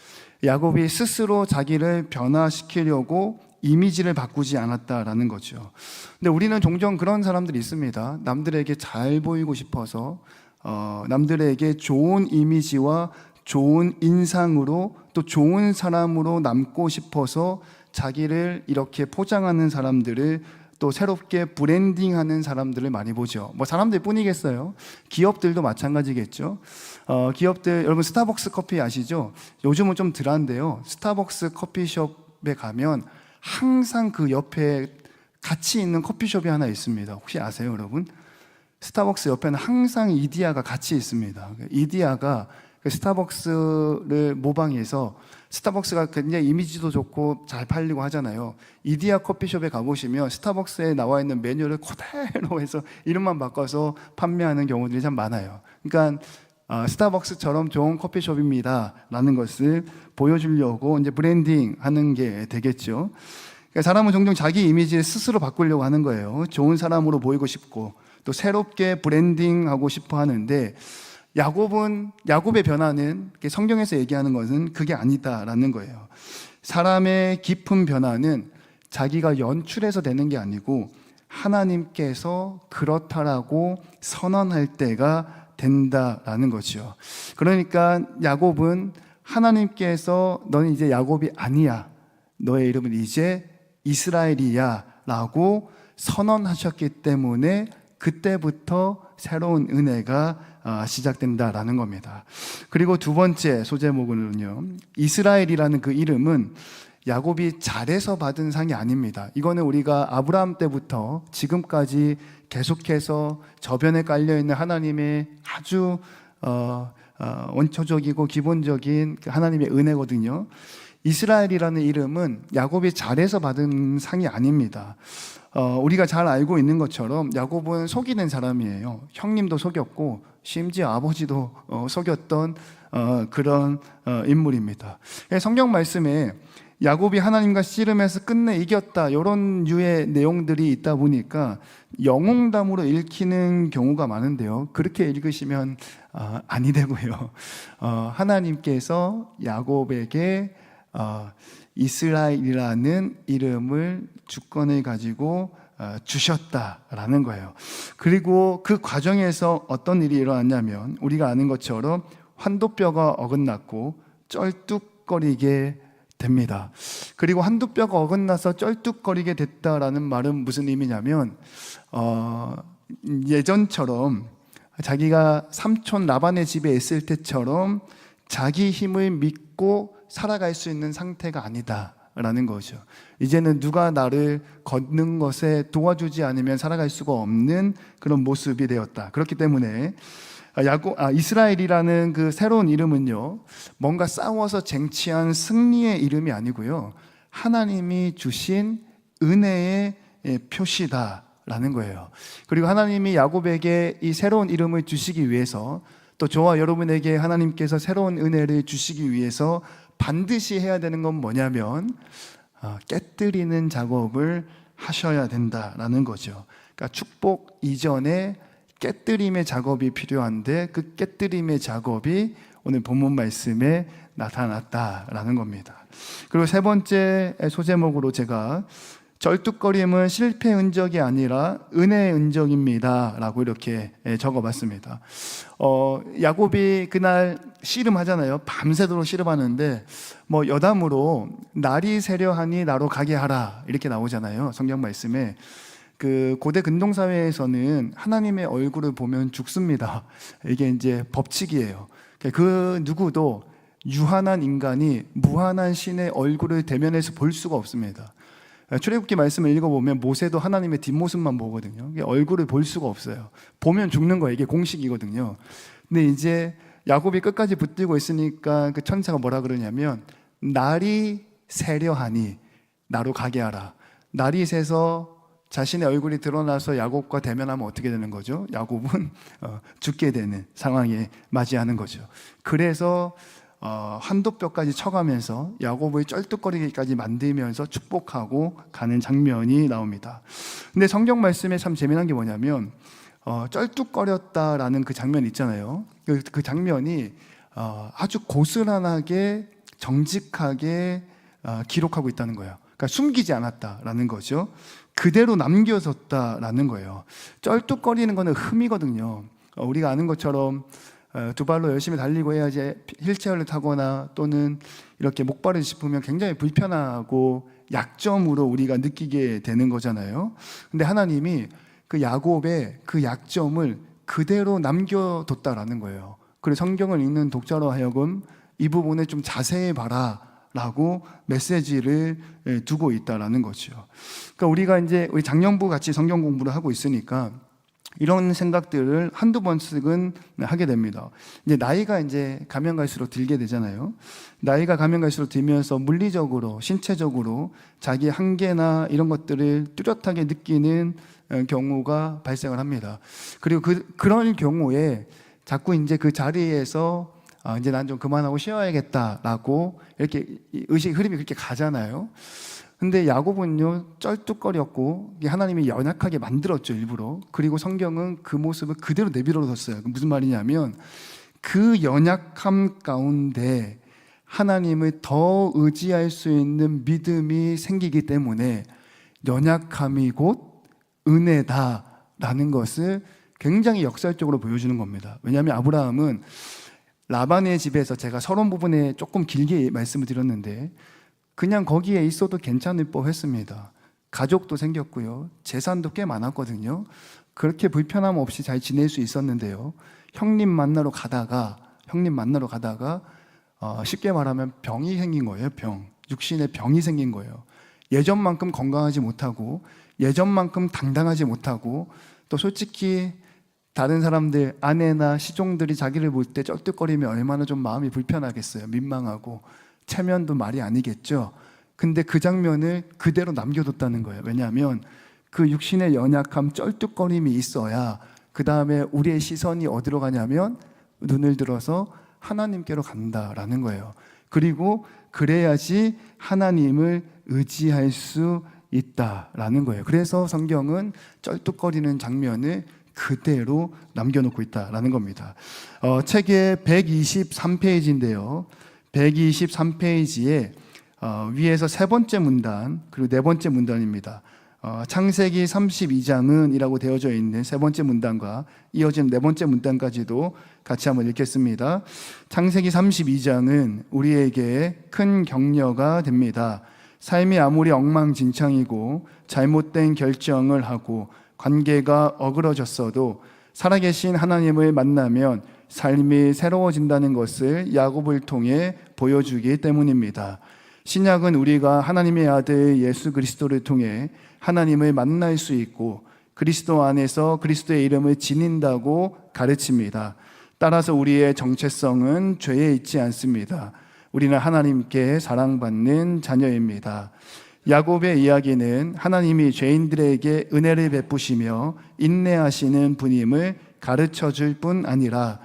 야곱이 스스로 자기를 변화시키려고 이미지를 바꾸지 않았다라는 거죠. 근데 우리는 종종 그런 사람들이 있습니다. 남들에게 잘 보이고 싶어서 남들에게 좋은 이미지와 좋은 인상으로 또 좋은 사람으로 남고 싶어서 자기를 이렇게 포장하는 사람들을 또 새롭게 브랜딩하는 사람들을 많이 보죠. 뭐 사람들 뿐이겠어요. 기업들도 마찬가지겠죠. 기업들, 여러분 스타벅스 커피 아시죠? 요즘은 좀 덜한데요. 스타벅스 커피숍에 가면 항상 그 옆에 같이 있는 커피숍이 하나 있습니다. 혹시 아세요, 여러분? 스타벅스 옆에는 항상 이디야가 같이 있습니다. 이디야가 스타벅스를 모방해서, 스타벅스가 굉장히 이미지도 좋고 잘 팔리고 하잖아요. 이디야 커피숍에 가보시면 스타벅스에 나와 있는 메뉴를 그대로 해서 이름만 바꿔서 판매하는 경우들이 참 많아요. 그러니까 스타벅스처럼 좋은 커피숍입니다 라는 것을 보여주려고 이제 브랜딩 하는 게 되겠죠. 그러니까 사람은 종종 자기 이미지를 스스로 바꾸려고 하는 거예요. 좋은 사람으로 보이고 싶고 또 새롭게 브랜딩하고 싶어 하는데, 야곱의 변화는, 성경에서 얘기하는 것은 그게 아니다라는 거예요. 사람의 깊은 변화는 자기가 연출해서 되는 게 아니고 하나님께서 그렇다라고 선언할 때가 된다라는 거죠. 그러니까 야곱은 하나님께서 너는 이제 야곱이 아니야, 너의 이름은 이제 이스라엘이야 라고 선언하셨기 때문에 그때부터 새로운 은혜가 시작된다라는 겁니다. 그리고 두 번째 소제목은요, 이스라엘이라는 그 이름은 야곱이 잘해서 받은 상이 아닙니다. 이거는 우리가 아브라함 때부터 지금까지 계속해서 저변에 깔려있는 하나님의 아주 원초적이고 기본적인 하나님의 은혜거든요. 이스라엘이라는 이름은 야곱이 잘해서 받은 상이 아닙니다. 우리가 잘 알고 있는 것처럼 야곱은 속이는 사람이에요. 형님도 속였고 심지어 아버지도 속였던 그런 인물입니다. 성경 말씀에 야곱이 하나님과 씨름해서 끝내 이겼다, 이런 류의 내용들이 있다 보니까 영웅담으로 읽히는 경우가 많은데요, 그렇게 읽으시면 아니 되고요. 하나님께서 야곱에게 이스라엘이라는 이름을 주권을 가지고 주셨다라는 거예요. 그리고 그 과정에서 어떤 일이 일어났냐면, 우리가 아는 것처럼 환도뼈가 어긋났고 쩔뚝거리게 됩니다. 그리고 환도뼈가 어긋나서 쩔뚝거리게 됐다라는 말은 무슨 의미냐면, 예전처럼 자기가 삼촌 라반의 집에 있을 때처럼 자기 힘을 믿고 살아갈 수 있는 상태가 아니다라는 거죠. 이제는 누가 나를 걷는 것에 도와주지 않으면 살아갈 수가 없는 그런 모습이 되었다. 그렇기 때문에 이스라엘이라는 그 새로운 이름은요, 뭔가 싸워서 쟁취한 승리의 이름이 아니고요, 하나님이 주신 은혜의 표시다라는 거예요. 그리고 하나님이 야곱에게 이 새로운 이름을 주시기 위해서, 또 저와 여러분에게 하나님께서 새로운 은혜를 주시기 위해서 반드시 해야 되는 건 뭐냐면, 깨뜨리는 작업을 하셔야 된다라는 거죠. 그러니까 축복 이전에 깨뜨림의 작업이 필요한데, 그 깨뜨림의 작업이 오늘 본문 말씀에 나타났다라는 겁니다. 그리고 세 번째 소제목으로 제가 쩔뚝거림은 실패의 흔적이 아니라 은혜의 흔적입니다 라고 이렇게 적어봤습니다. 야곱이 그날 씨름하잖아요. 밤새도록 씨름하는데 여담으로 날이 새려하니 나로 가게 하라 이렇게 나오잖아요, 성경 말씀에. 그 고대 근동사회에서는 하나님의 얼굴을 보면 죽습니다. 이게 이제 법칙이에요. 그 누구도 유한한 인간이 무한한 신의 얼굴을 대면해서 볼 수가 없습니다. 출애굽기 말씀을 읽어보면 모세도 하나님의 뒷모습만 보거든요. 얼굴을 볼 수가 없어요. 보면 죽는 거예요. 이게 공식이거든요. 근데 이제 야곱이 끝까지 붙들고 있으니까 그 천사가 뭐라 그러냐면, 날이 새려하니 나로 가게 하라. 날이 새서 자신의 얼굴이 드러나서 야곱과 대면하면 어떻게 되는 거죠? 야곱은 죽게 되는 상황에 맞이하는 거죠. 그래서 한도뼈까지 쳐가면서 야곱을 쩔뚝거리기까지 만들면서 축복하고 가는 장면이 나옵니다. 근데 성경 말씀에 참 재미난 게 뭐냐면, 쩔뚝거렸다라는 그 장면 있잖아요. 그 장면이 아주 고스란하게 정직하게 기록하고 있다는 거예요. 그러니까 숨기지 않았다라는 거죠. 그대로 남겨졌다라는 거예요. 쩔뚝거리는 거는 흠이거든요. 우리가 아는 것처럼 두 발로 열심히 달리고 해야지 휠체어를 타거나 또는 이렇게 목발을 짚으면 굉장히 불편하고 약점으로 우리가 느끼게 되는 거잖아요. 근데 하나님이 그 야곱의 그 약점을 그대로 남겨뒀다라는 거예요. 그래서 성경을 읽는 독자로 하여금 이 부분을 좀 자세히 봐라 라고 메시지를 두고 있다라는 거죠. 그러니까 우리가 이제 우리 작년부 같이 성경 공부를 하고 있으니까 이런 생각들을 한두 번씩은 하게 됩니다. 이제 나이가 이제 가면 갈수록 들게 되잖아요. 나이가 가면 갈수록 들면서 물리적으로, 신체적으로 자기 한계나 이런 것들을 뚜렷하게 느끼는 경우가 발생을 합니다. 그리고 그런 경우에 자꾸 이제 그 자리에서 이제 난 좀 그만하고 쉬어야겠다라고 이렇게 의식 흐름이 그렇게 가잖아요. 근데 야곱은요, 쩔뚝거렸고 하나님이 연약하게 만들었죠, 일부러. 그리고 성경은 그 모습을 그대로 내버려뒀어요. 무슨 말이냐면, 그 연약함 가운데 하나님을 더 의지할 수 있는 믿음이 생기기 때문에 연약함이 곧 은혜다라는 것을 굉장히 역설적으로 보여주는 겁니다. 왜냐하면 아브라함은 라반의 집에서, 제가 서론 부분에 조금 길게 말씀을 드렸는데, 그냥 거기에 있어도 괜찮을 법 했습니다. 가족도 생겼고요. 재산도 꽤 많았거든요. 그렇게 불편함 없이 잘 지낼 수 있었는데요. 형님 만나러 가다가 쉽게 말하면 병이 생긴 거예요. 육신의 병이 생긴 거예요. 예전만큼 건강하지 못하고 예전만큼 당당하지 못하고 또 솔직히 다른 사람들, 아내나 시종들이 자기를 볼 때 쩔뚝거리면 얼마나 좀 마음이 불편하겠어요. 민망하고 체면도 말이 아니겠죠. 근데 그 장면을 그대로 남겨뒀다는 거예요. 왜냐하면 그 육신의 연약함, 쩔뚝거림이 있어야 그 다음에 우리의 시선이 어디로 가냐면 눈을 들어서 하나님께로 간다라는 거예요. 그리고 그래야지 하나님을 의지할 수 있다라는 거예요. 그래서 성경은 쩔뚝거리는 장면을 그대로 남겨놓고 있다라는 겁니다. 책의 123페이지인데요. 123페이지에 위에서 세 번째 문단 그리고 네 번째 문단입니다. 창세기 32장은 이라고 되어져 있는 세 번째 문단과 이어진 네 번째 문단까지도 같이 한번 읽겠습니다. 창세기 32장은 우리에게 큰 격려가 됩니다. 삶이 아무리 엉망진창이고 잘못된 결정을 하고 관계가 어그러졌어도 살아계신 하나님을 만나면 삶이 새로워진다는 것을 야곱을 통해 보여주기 때문입니다. 신약은 우리가 하나님의 아들 예수 그리스도를 통해 하나님을 만날 수 있고 그리스도 안에서 그리스도의 이름을 지닌다고 가르칩니다. 따라서 우리의 정체성은 죄에 있지 않습니다. 우리는 하나님께 사랑받는 자녀입니다. 야곱의 이야기는 하나님이 죄인들에게 은혜를 베푸시며 인내하시는 분임을 가르쳐 줄 뿐 아니라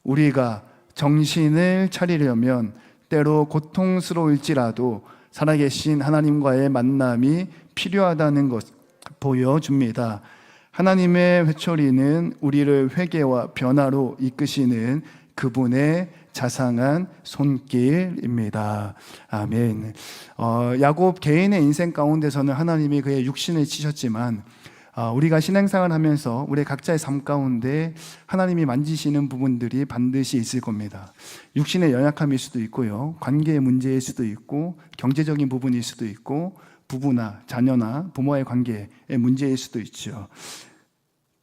우리가 정신을 차리려면 때로 고통스러울지라도 살아계신 하나님과의 만남이 필요하다는 것을 보여줍니다. 하나님의 회초리는 우리를 회개와 변화로 이끄시는 그분의 자상한 손길입니다. 아멘. 야곱 개인의 인생 가운데서는 하나님이 그의 육신을 치셨지만 우리가 신앙생활 하면서 우리 각자의 삶 가운데 하나님이 만지시는 부분들이 반드시 있을 겁니다. 육신의 연약함일 수도 있고요. 관계의 문제일 수도 있고 경제적인 부분일 수도 있고 부부나 자녀나 부모의 관계의 문제일 수도 있죠.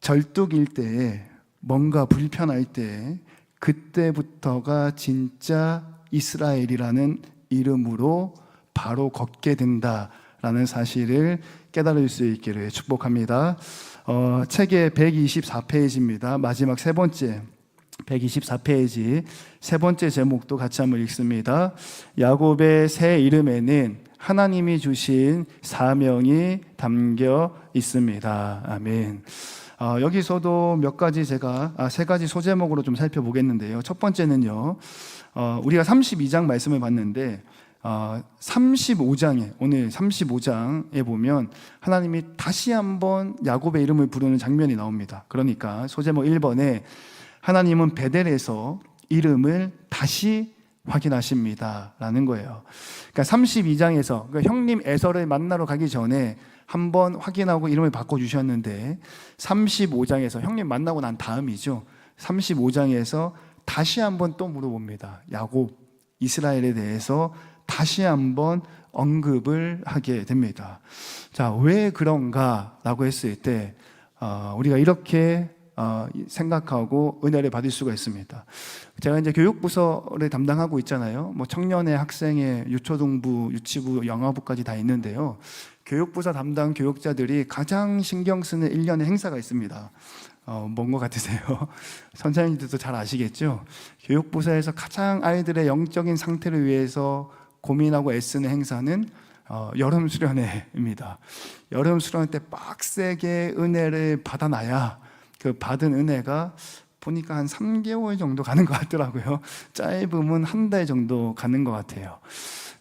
절뚝일 때에 뭔가 불편할 때 그때부터가 진짜 이스라엘이라는 이름으로 바로 걷게 된다라는 사실을 깨달을 수 있기를 축복합니다. 책의 124페이지입니다. 마지막 세 번째 124페이지 세 번째 제목도 같이 한번 읽습니다. 야곱의 새 이름에는 하나님이 주신 사명이 담겨 있습니다. 아멘. 여기서도 몇 가지 제가 세 가지 소제목으로 좀 살펴보겠는데요. 첫 번째는요, 우리가 32장 말씀을 봤는데 35장에 오늘 35장에 보면 하나님이 다시 한번 야곱의 이름을 부르는 장면이 나옵니다. 그러니까 소제목 1번에 하나님은 베델에서 이름을 다시 확인하십니다 라는 거예요. 그러니까 32장에서 그러니까 형님 에서를 만나러 가기 전에 한번 확인하고 이름을 바꿔주셨는데 35장에서 형님 만나고 난 다음이죠. 35장에서 다시 한번 또 물어봅니다. 야곱, 이스라엘에 대해서 다시 한번 언급을 하게 됩니다. 자, 왜 그런가라고 했을 때 우리가 이렇게 생각하고 은혜를 받을 수가 있습니다. 제가 이제 교육부서를 담당하고 있잖아요. 뭐 청년회, 학생회, 유초등부, 유치부, 영화부까지 다 있는데요. 교육부서 담당 교육자들이 가장 신경 쓰는 1년의 행사가 있습니다. 뭔 것 같으세요? 선생님들도 잘 아시겠죠? 교육부서에서 가장 아이들의 영적인 상태를 위해서 고민하고 애쓰는 행사는 여름 수련회입니다. 여름 수련회 때 빡세게 은혜를 받아놔야 그 받은 은혜가 보니까 한 3개월 정도 가는 것 같더라고요. 짧으면 한 달 정도 가는 것 같아요.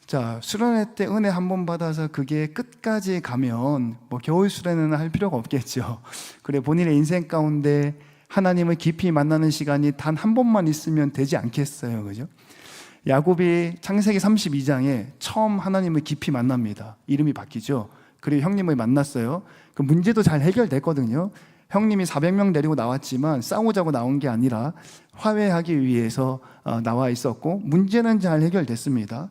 자, 수련회 때 은혜 한 번 받아서 그게 끝까지 가면 뭐 겨울 수련회는 할 필요가 없겠죠. 그래 본인의 인생 가운데 하나님을 깊이 만나는 시간이 단 한 번만 있으면 되지 않겠어요, 그죠? 야곱이 창세기 32장에 처음 하나님을 깊이 만납니다. 이름이 바뀌죠. 그리고 형님을 만났어요. 그 문제도 잘 해결됐거든요. 형님이 400명 데리고 나왔지만 싸우자고 나온 게 아니라 화해하기 위해서 나와 있었고 문제는 잘 해결됐습니다.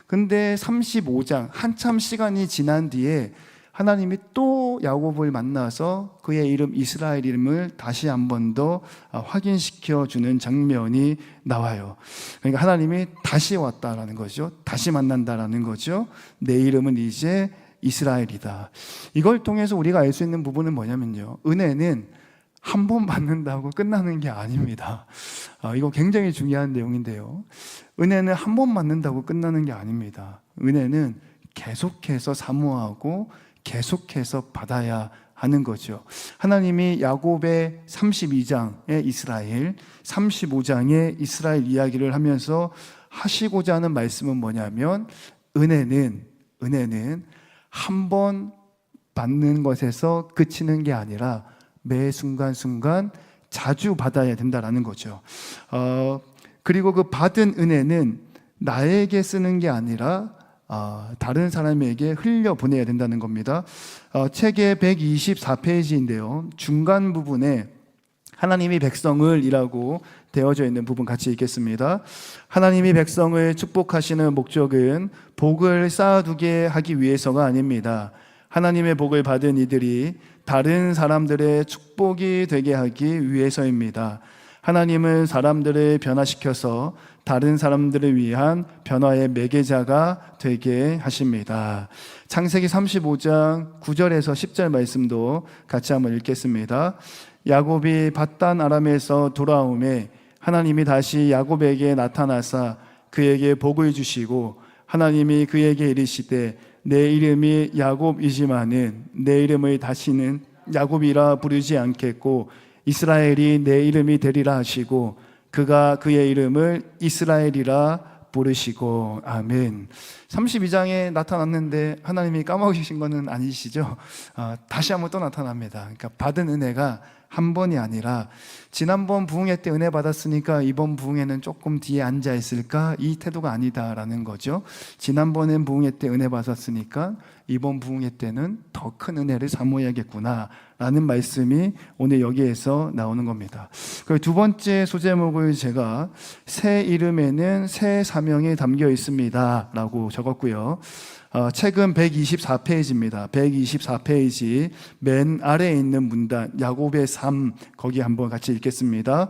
근데 35장 한참 시간이 지난 뒤에 하나님이 또 야곱을 만나서 그의 이름 이스라엘 이름을 다시 한 번 더 확인시켜 주는 장면이 나와요. 그러니까 하나님이 다시 왔다라는 거죠. 다시 만난다라는 거죠. 내 이름은 이제 이스라엘이다. 이걸 통해서 우리가 알 수 있는 부분은 뭐냐면요, 은혜는 한 번 받는다고 끝나는 게 아닙니다. 이거 굉장히 중요한 내용인데요, 은혜는 한 번 받는다고 끝나는 게 아닙니다. 은혜는 계속해서 사모하고 계속해서 받아야 하는 거죠. 하나님이 야곱의 32장의 이스라엘, 35장의 이스라엘 이야기를 하면서 하시고자 하는 말씀은 뭐냐면, 은혜는 한 번 받는 것에서 그치는 게 아니라 매 순간순간 자주 받아야 된다라는 거죠. 그리고 그 받은 은혜는 나에게 쓰는 게 아니라 다른 사람에게 흘려보내야 된다는 겁니다. 책의 124페이지인데요, 중간 부분에 하나님이 백성을 이라고 되어져 있는 부분 같이 읽겠습니다. 하나님이 백성을 축복하시는 목적은 복을 쌓아두게 하기 위해서가 아닙니다. 하나님의 복을 받은 이들이 다른 사람들의 축복이 되게 하기 위해서입니다. 하나님은 사람들을 변화시켜서 다른 사람들을 위한 변화의 매개자가 되게 하십니다. 창세기 35장 9절에서 10절 말씀도 같이 한번 읽겠습니다. 야곱이 밧단 아람에서 돌아오매 하나님이 다시 야곱에게 나타나사 그에게 복을 주시고, 하나님이 그에게 이르시되 내 이름이 야곱이지만은 내 이름을 다시는 야곱이라 부르지 않겠고 이스라엘이 내 이름이 되리라 하시고, 그가 그의 이름을 이스라엘이라 부르시고. 아멘. 32장에 나타났는데 하나님이 까먹으신 것은 아니시죠? 다시 한번 또 나타납니다. 그러니까 받은 은혜가 한 번이 아니라, 지난번 부흥회 때 은혜 받았으니까 이번 부흥회는 조금 뒤에 앉아 있을까, 이 태도가 아니다라는 거죠. 지난번엔 부흥회 때 은혜 받았으니까 이번 부흥회 때는 더 큰 은혜를 사모해야겠구나 라는 말씀이 오늘 여기에서 나오는 겁니다. 그리고 두 번째 소제목을 제가 새 이름에는 새 사명이 담겨 있습니다 라고 적었고요, 책은 124페이지입니다. 124페이지 맨 아래에 있는 문단, 야곱의 삶, 거기 한번 같이 읽겠습니다.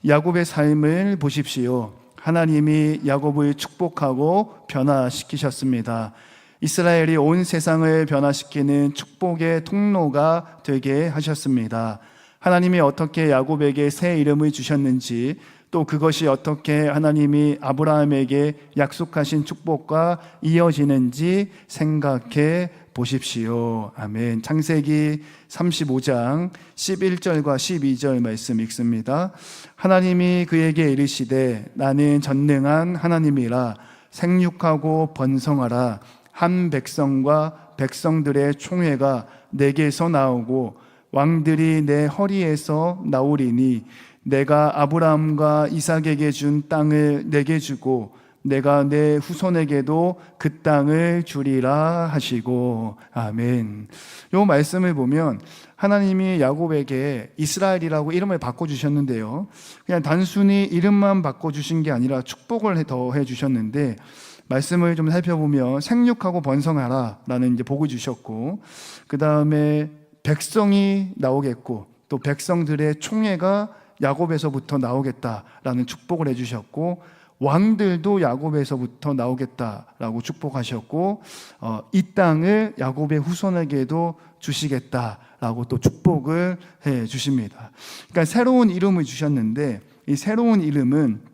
야곱의 삶을 보십시오. 하나님이 야곱을 축복하고 변화시키셨습니다. 이스라엘이 온 세상을 변화시키는 축복의 통로가 되게 하셨습니다. 하나님이 어떻게 야곱에게 새 이름을 주셨는지, 또 그것이 어떻게 하나님이 아브라함에게 약속하신 축복과 이어지는지 생각해 보십시오. 아멘. 창세기 35장 11절과 12절 말씀 읽습니다. 하나님이 그에게 이르시되 나는 전능한 하나님이라, 생육하고 번성하라. 한 백성과 백성들의 총회가 내게서 나오고 왕들이 내 허리에서 나오리니, 내가 아브라함과 이삭에게 준 땅을 내게 주고 내가 내 후손에게도 그 땅을 주리라 하시고. 아멘. 이 말씀을 보면 하나님이 야곱에게 이스라엘이라고 이름을 바꿔주셨는데요, 그냥 단순히 이름만 바꿔주신 게 아니라 축복을 더해 주셨는데, 말씀을 좀 살펴보면 생육하고 번성하라 라는 이제 복을 주셨고, 그 다음에 백성이 나오겠고, 또 백성들의 총회가 야곱에서부터 나오겠다라는 축복을 해주셨고, 왕들도 야곱에서부터 나오겠다라고 축복하셨고, 이 땅을 야곱의 후손에게도 주시겠다라고 또 축복을 해 주십니다. 그러니까 새로운 이름을 주셨는데, 이 새로운 이름은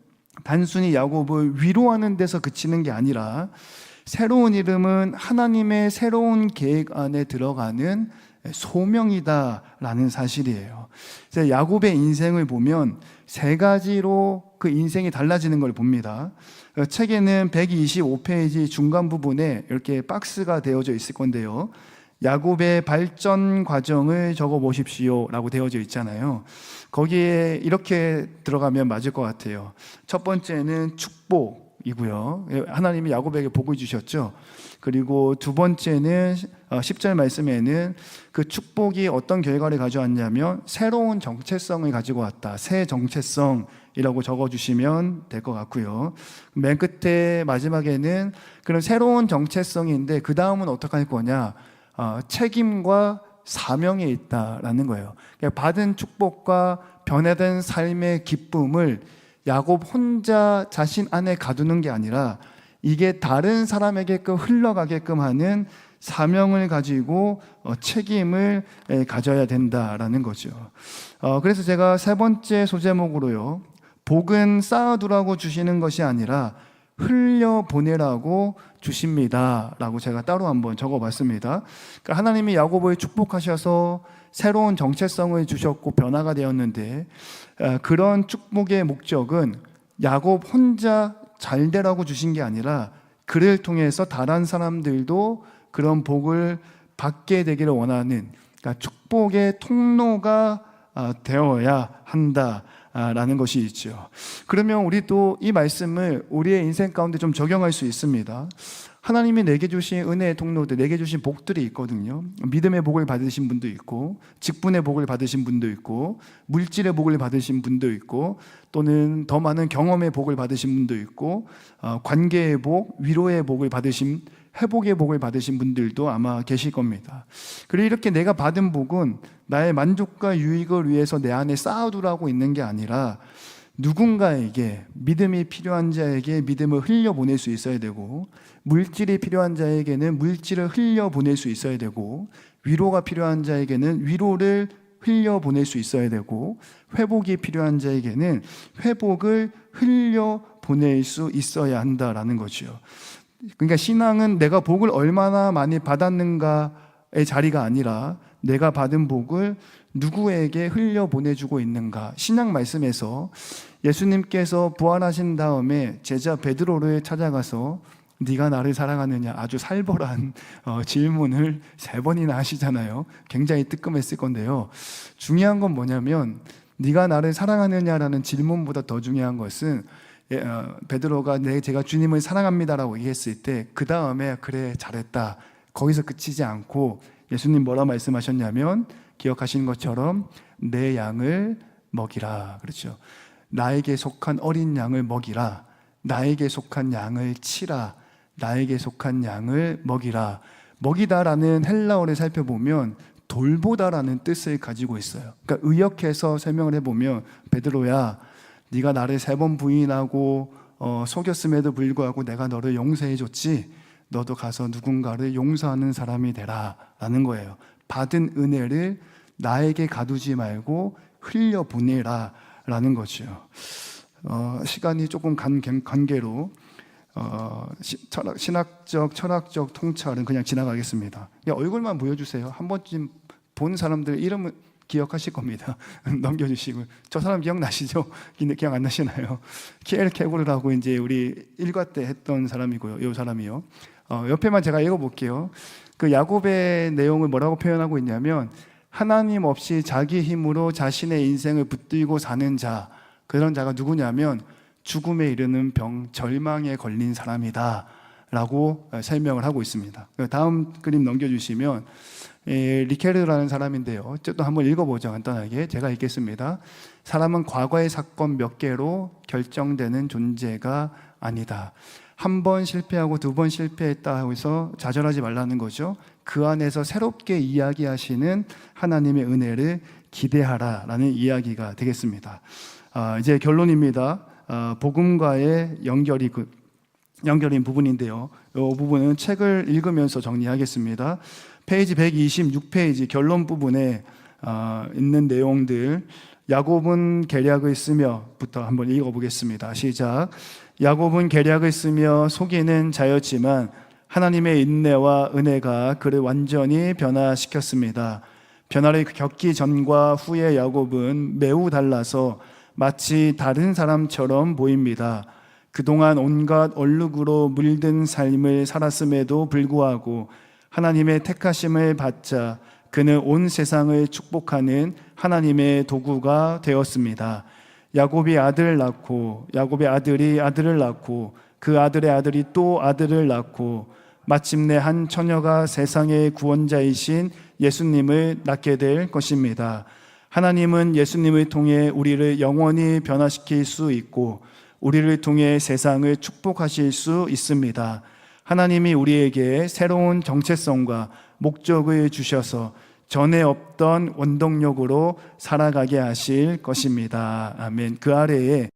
단순히 야곱을 위로하는 데서 그치는 게 아니라, 새로운 이름은 하나님의 새로운 계획 안에 들어가는 소명이다라는 사실이에요. 야곱의 인생을 보면 세 가지로 그 인생이 달라지는 걸 봅니다. 책에는 125페이지 중간 부분에 이렇게 박스가 되어져 있을 건데요, 야곱의 발전 과정을 적어 보십시오 라고 되어져 있잖아요. 거기에 이렇게 들어가면 맞을 것 같아요. 첫 번째는 축복이고요, 하나님이 야곱에게 복을 주셨죠. 그리고 두 번째는 10절 말씀에는 그 축복이 어떤 결과를 가져왔냐면 새로운 정체성을 가지고 왔다, 새 정체성이라고 적어주시면 될 것 같고요. 맨 끝에 마지막에는 그런 새로운 정체성인데 그 다음은 어떻게 할 거냐, 책임과 사명에 있다라는 거예요. 그러니까 받은 축복과 변화된 삶의 기쁨을 야곱 혼자 자신 안에 가두는 게 아니라 이게 다른 사람에게끔 흘러가게끔 하는 사명을 가지고 책임을 가져야 된다라는 거죠. 그래서 제가 세 번째 소제목으로요, 복은 쌓아두라고 주시는 것이 아니라 흘려보내라고 주십니다 라고 제가 따로 한번 적어봤습니다. 그러니까 하나님이 야곱을 축복하셔서 새로운 정체성을 주셨고 변화가 되었는데, 그런 축복의 목적은 야곱 혼자 잘 되라고 주신 게 아니라 그를 통해서 다른 사람들도 그런 복을 받게 되기를 원하는, 그러니까 축복의 통로가 되어야 한다라는 것이 있죠. 그러면 우리도 이 말씀을 우리의 인생 가운데 좀 적용할 수 있습니다. 하나님이 내게 주신 은혜의 통로들, 내게 주신 복들이 있거든요. 믿음의 복을 받으신 분도 있고, 직분의 복을 받으신 분도 있고, 물질의 복을 받으신 분도 있고, 또는 더 많은 경험의 복을 받으신 분도 있고, 관계의 복, 위로의 복을 받으신, 회복의 복을 받으신 분들도 아마 계실 겁니다. 그리고 이렇게 내가 받은 복은 나의 만족과 유익을 위해서 내 안에 쌓아두라고 있는 게 아니라 누군가에게, 믿음이 필요한 자에게 믿음을 흘려보낼 수 있어야 되고, 물질이 필요한 자에게는 물질을 흘려보낼 수 있어야 되고, 위로가 필요한 자에게는 위로를 흘려보낼 수 있어야 되고, 회복이 필요한 자에게는 회복을 흘려보낼 수 있어야 한다라는 거죠. 그러니까 신앙은 내가 복을 얼마나 많이 받았는가의 자리가 아니라 내가 받은 복을 누구에게 흘려보내주고 있는가. 신약 말씀에서 예수님께서 부활하신 다음에 제자 베드로를 찾아가서 네가 나를 사랑하느냐, 아주 살벌한 질문을 3번이나 하시잖아요. 굉장히 뜨끔했을 건데요, 중요한 건 뭐냐면 네가 나를 사랑하느냐라는 질문보다 더 중요한 것은 베드로가 제가 주님을 사랑합니다라고 얘기했을 때 그 다음에 그래 잘했다, 거기서 그치지 않고 예수님 뭐라 말씀하셨냐면, 기억하시는 것처럼 내 양을 먹이라. 그렇죠. 나에게 속한 어린 양을 먹이라. 나에게 속한 양을 치라. 나에게 속한 양을 먹이라. 먹이다라는 헬라어를 살펴보면 돌보다라는 뜻을 가지고 있어요. 그러니까 의역해서 설명을 해보면, 베드로야, 네가 나를 3번 부인하고 속였음에도 불구하고 내가 너를 용서해줬지, 너도 가서 누군가를 용서하는 사람이 되라 라는 거예요. 받은 은혜를 나에게 가두지 말고 흘려보내라 라는 거죠. 시간이 조금 관계로 신학적, 철학적 통찰은 그냥 지나가겠습니다. 얼굴만 보여주세요. 한 번쯤 본 사람들 이름은 기억하실 겁니다. 넘겨주시고. 저 사람 기억나시죠? 기억 안 나시나요? 키엘 케고르라고 이제 우리 일과 때 했던 사람이고요. 이 사람이요. 옆에만 제가 읽어볼게요. 그 야곱의 내용을 뭐라고 표현하고 있냐면, 하나님 없이 자기 힘으로 자신의 인생을 붙들고 사는 자, 그런 자가 누구냐면 죽음에 이르는 병, 절망에 걸린 사람이다 라고 설명을 하고 있습니다. 다음 그림 넘겨주시면 리케르라는 사람인데요, 또 한번 읽어보죠. 간단하게 제가 읽겠습니다. 사람은 과거의 사건 몇 개로 결정되는 존재가 아니다. 한 번 실패하고 2번 실패했다 해서 좌절하지 말라는 거죠. 그 안에서 새롭게 이야기하시는 하나님의 은혜를 기대하라 라는 이야기가 되겠습니다. 이제 결론입니다. 복음과의 연결인 부분인데요, 이 부분은 책을 읽으면서 정리하겠습니다. 페이지 126페이지 결론 부분에 있는 내용들, 야곱은 계략을 쓰며부터 한번 읽어보겠습니다. 시작. 야곱은 계략을 쓰며 속이는 자였지만 하나님의 인내와 은혜가 그를 완전히 변화시켰습니다. 변화를 겪기 전과 후의 야곱은 매우 달라서 마치 다른 사람처럼 보입니다. 그동안 온갖 얼룩으로 물든 삶을 살았음에도 불구하고 하나님의 택하심을 받자 그는 온 세상을 축복하는 하나님의 도구가 되었습니다. 야곱이 아들을 낳고, 야곱의 아들이 아들을 낳고, 그 아들의 아들이 또 아들을 낳고, 마침내 한 처녀가 세상의 구원자이신 예수님을 낳게 될 것입니다. 하나님은 예수님을 통해 우리를 영원히 변화시킬 수 있고 우리를 통해 세상을 축복하실 수 있습니다. 하나님이 우리에게 새로운 정체성과 목적을 주셔서 전에 없던 원동력으로 살아가게 하실 것입니다. 아멘. 그 아래에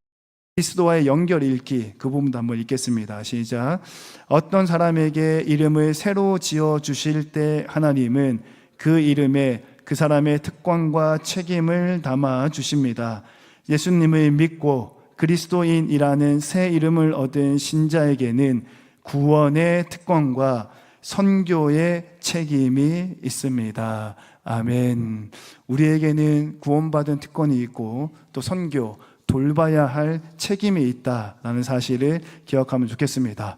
그리스도와의 연결 읽기, 그 부분도 한번 읽겠습니다. 시작. 어떤 사람에게 이름을 새로 지어 주실 때 하나님은 그 이름에 그 사람의 특권과 책임을 담아 주십니다. 예수님을 믿고 그리스도인이라는 새 이름을 얻은 신자에게는 구원의 특권과 선교의 책임이 있습니다. 아멘. 우리에게는 구원받은 특권이 있고 또 선교, 돌봐야 할 책임이 있다라는 사실을 기억하면 좋겠습니다.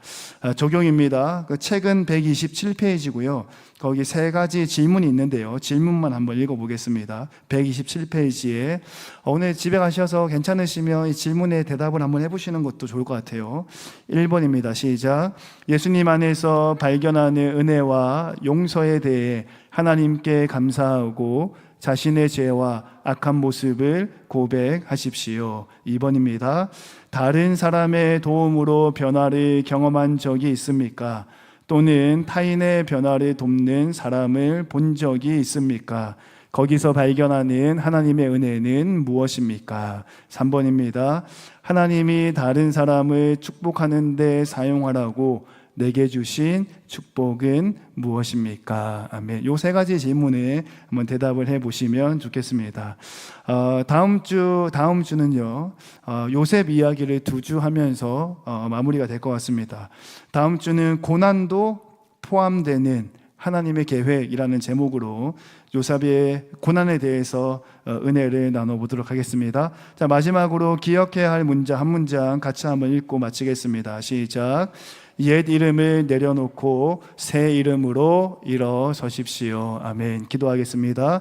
적용입니다. 그 책은 127페이지고요. 거기 세 가지 질문이 있는데요. 질문만 한번 읽어보겠습니다. 127페이지에 오늘 집에 가셔서 괜찮으시면 이 질문에 대답을 한번 해보시는 것도 좋을 것 같아요. 1번입니다. 시작. 예수님 안에서 발견하는 은혜와 용서에 대해 하나님께 감사하고 자신의 죄와 악한 모습을 고백하십시오. 2번입니다. 다른 사람의 도움으로 변화를 경험한 적이 있습니까? 또는 타인의 변화를 돕는 사람을 본 적이 있습니까? 거기서 발견하는 하나님의 은혜는 무엇입니까? 3번입니다. 하나님이 다른 사람을 축복하는 데 사용하라고 내게 주신 축복은 무엇입니까? 아멘. 요 세 가지 질문에 한번 대답을 해보시면 좋겠습니다. 다음 주는요, 요셉 이야기를 2주 하면서 마무리가 될 것 같습니다. 다음 주는 고난도 포함되는 하나님의 계획이라는 제목으로 요셉의 고난에 대해서 은혜를 나눠보도록 하겠습니다. 자, 마지막으로 기억해야 할 문장 한 문장 같이 한번 읽고 마치겠습니다. 시작. 옛 이름을 내려놓고 새 이름으로 일어서십시오. 아멘. 기도하겠습니다.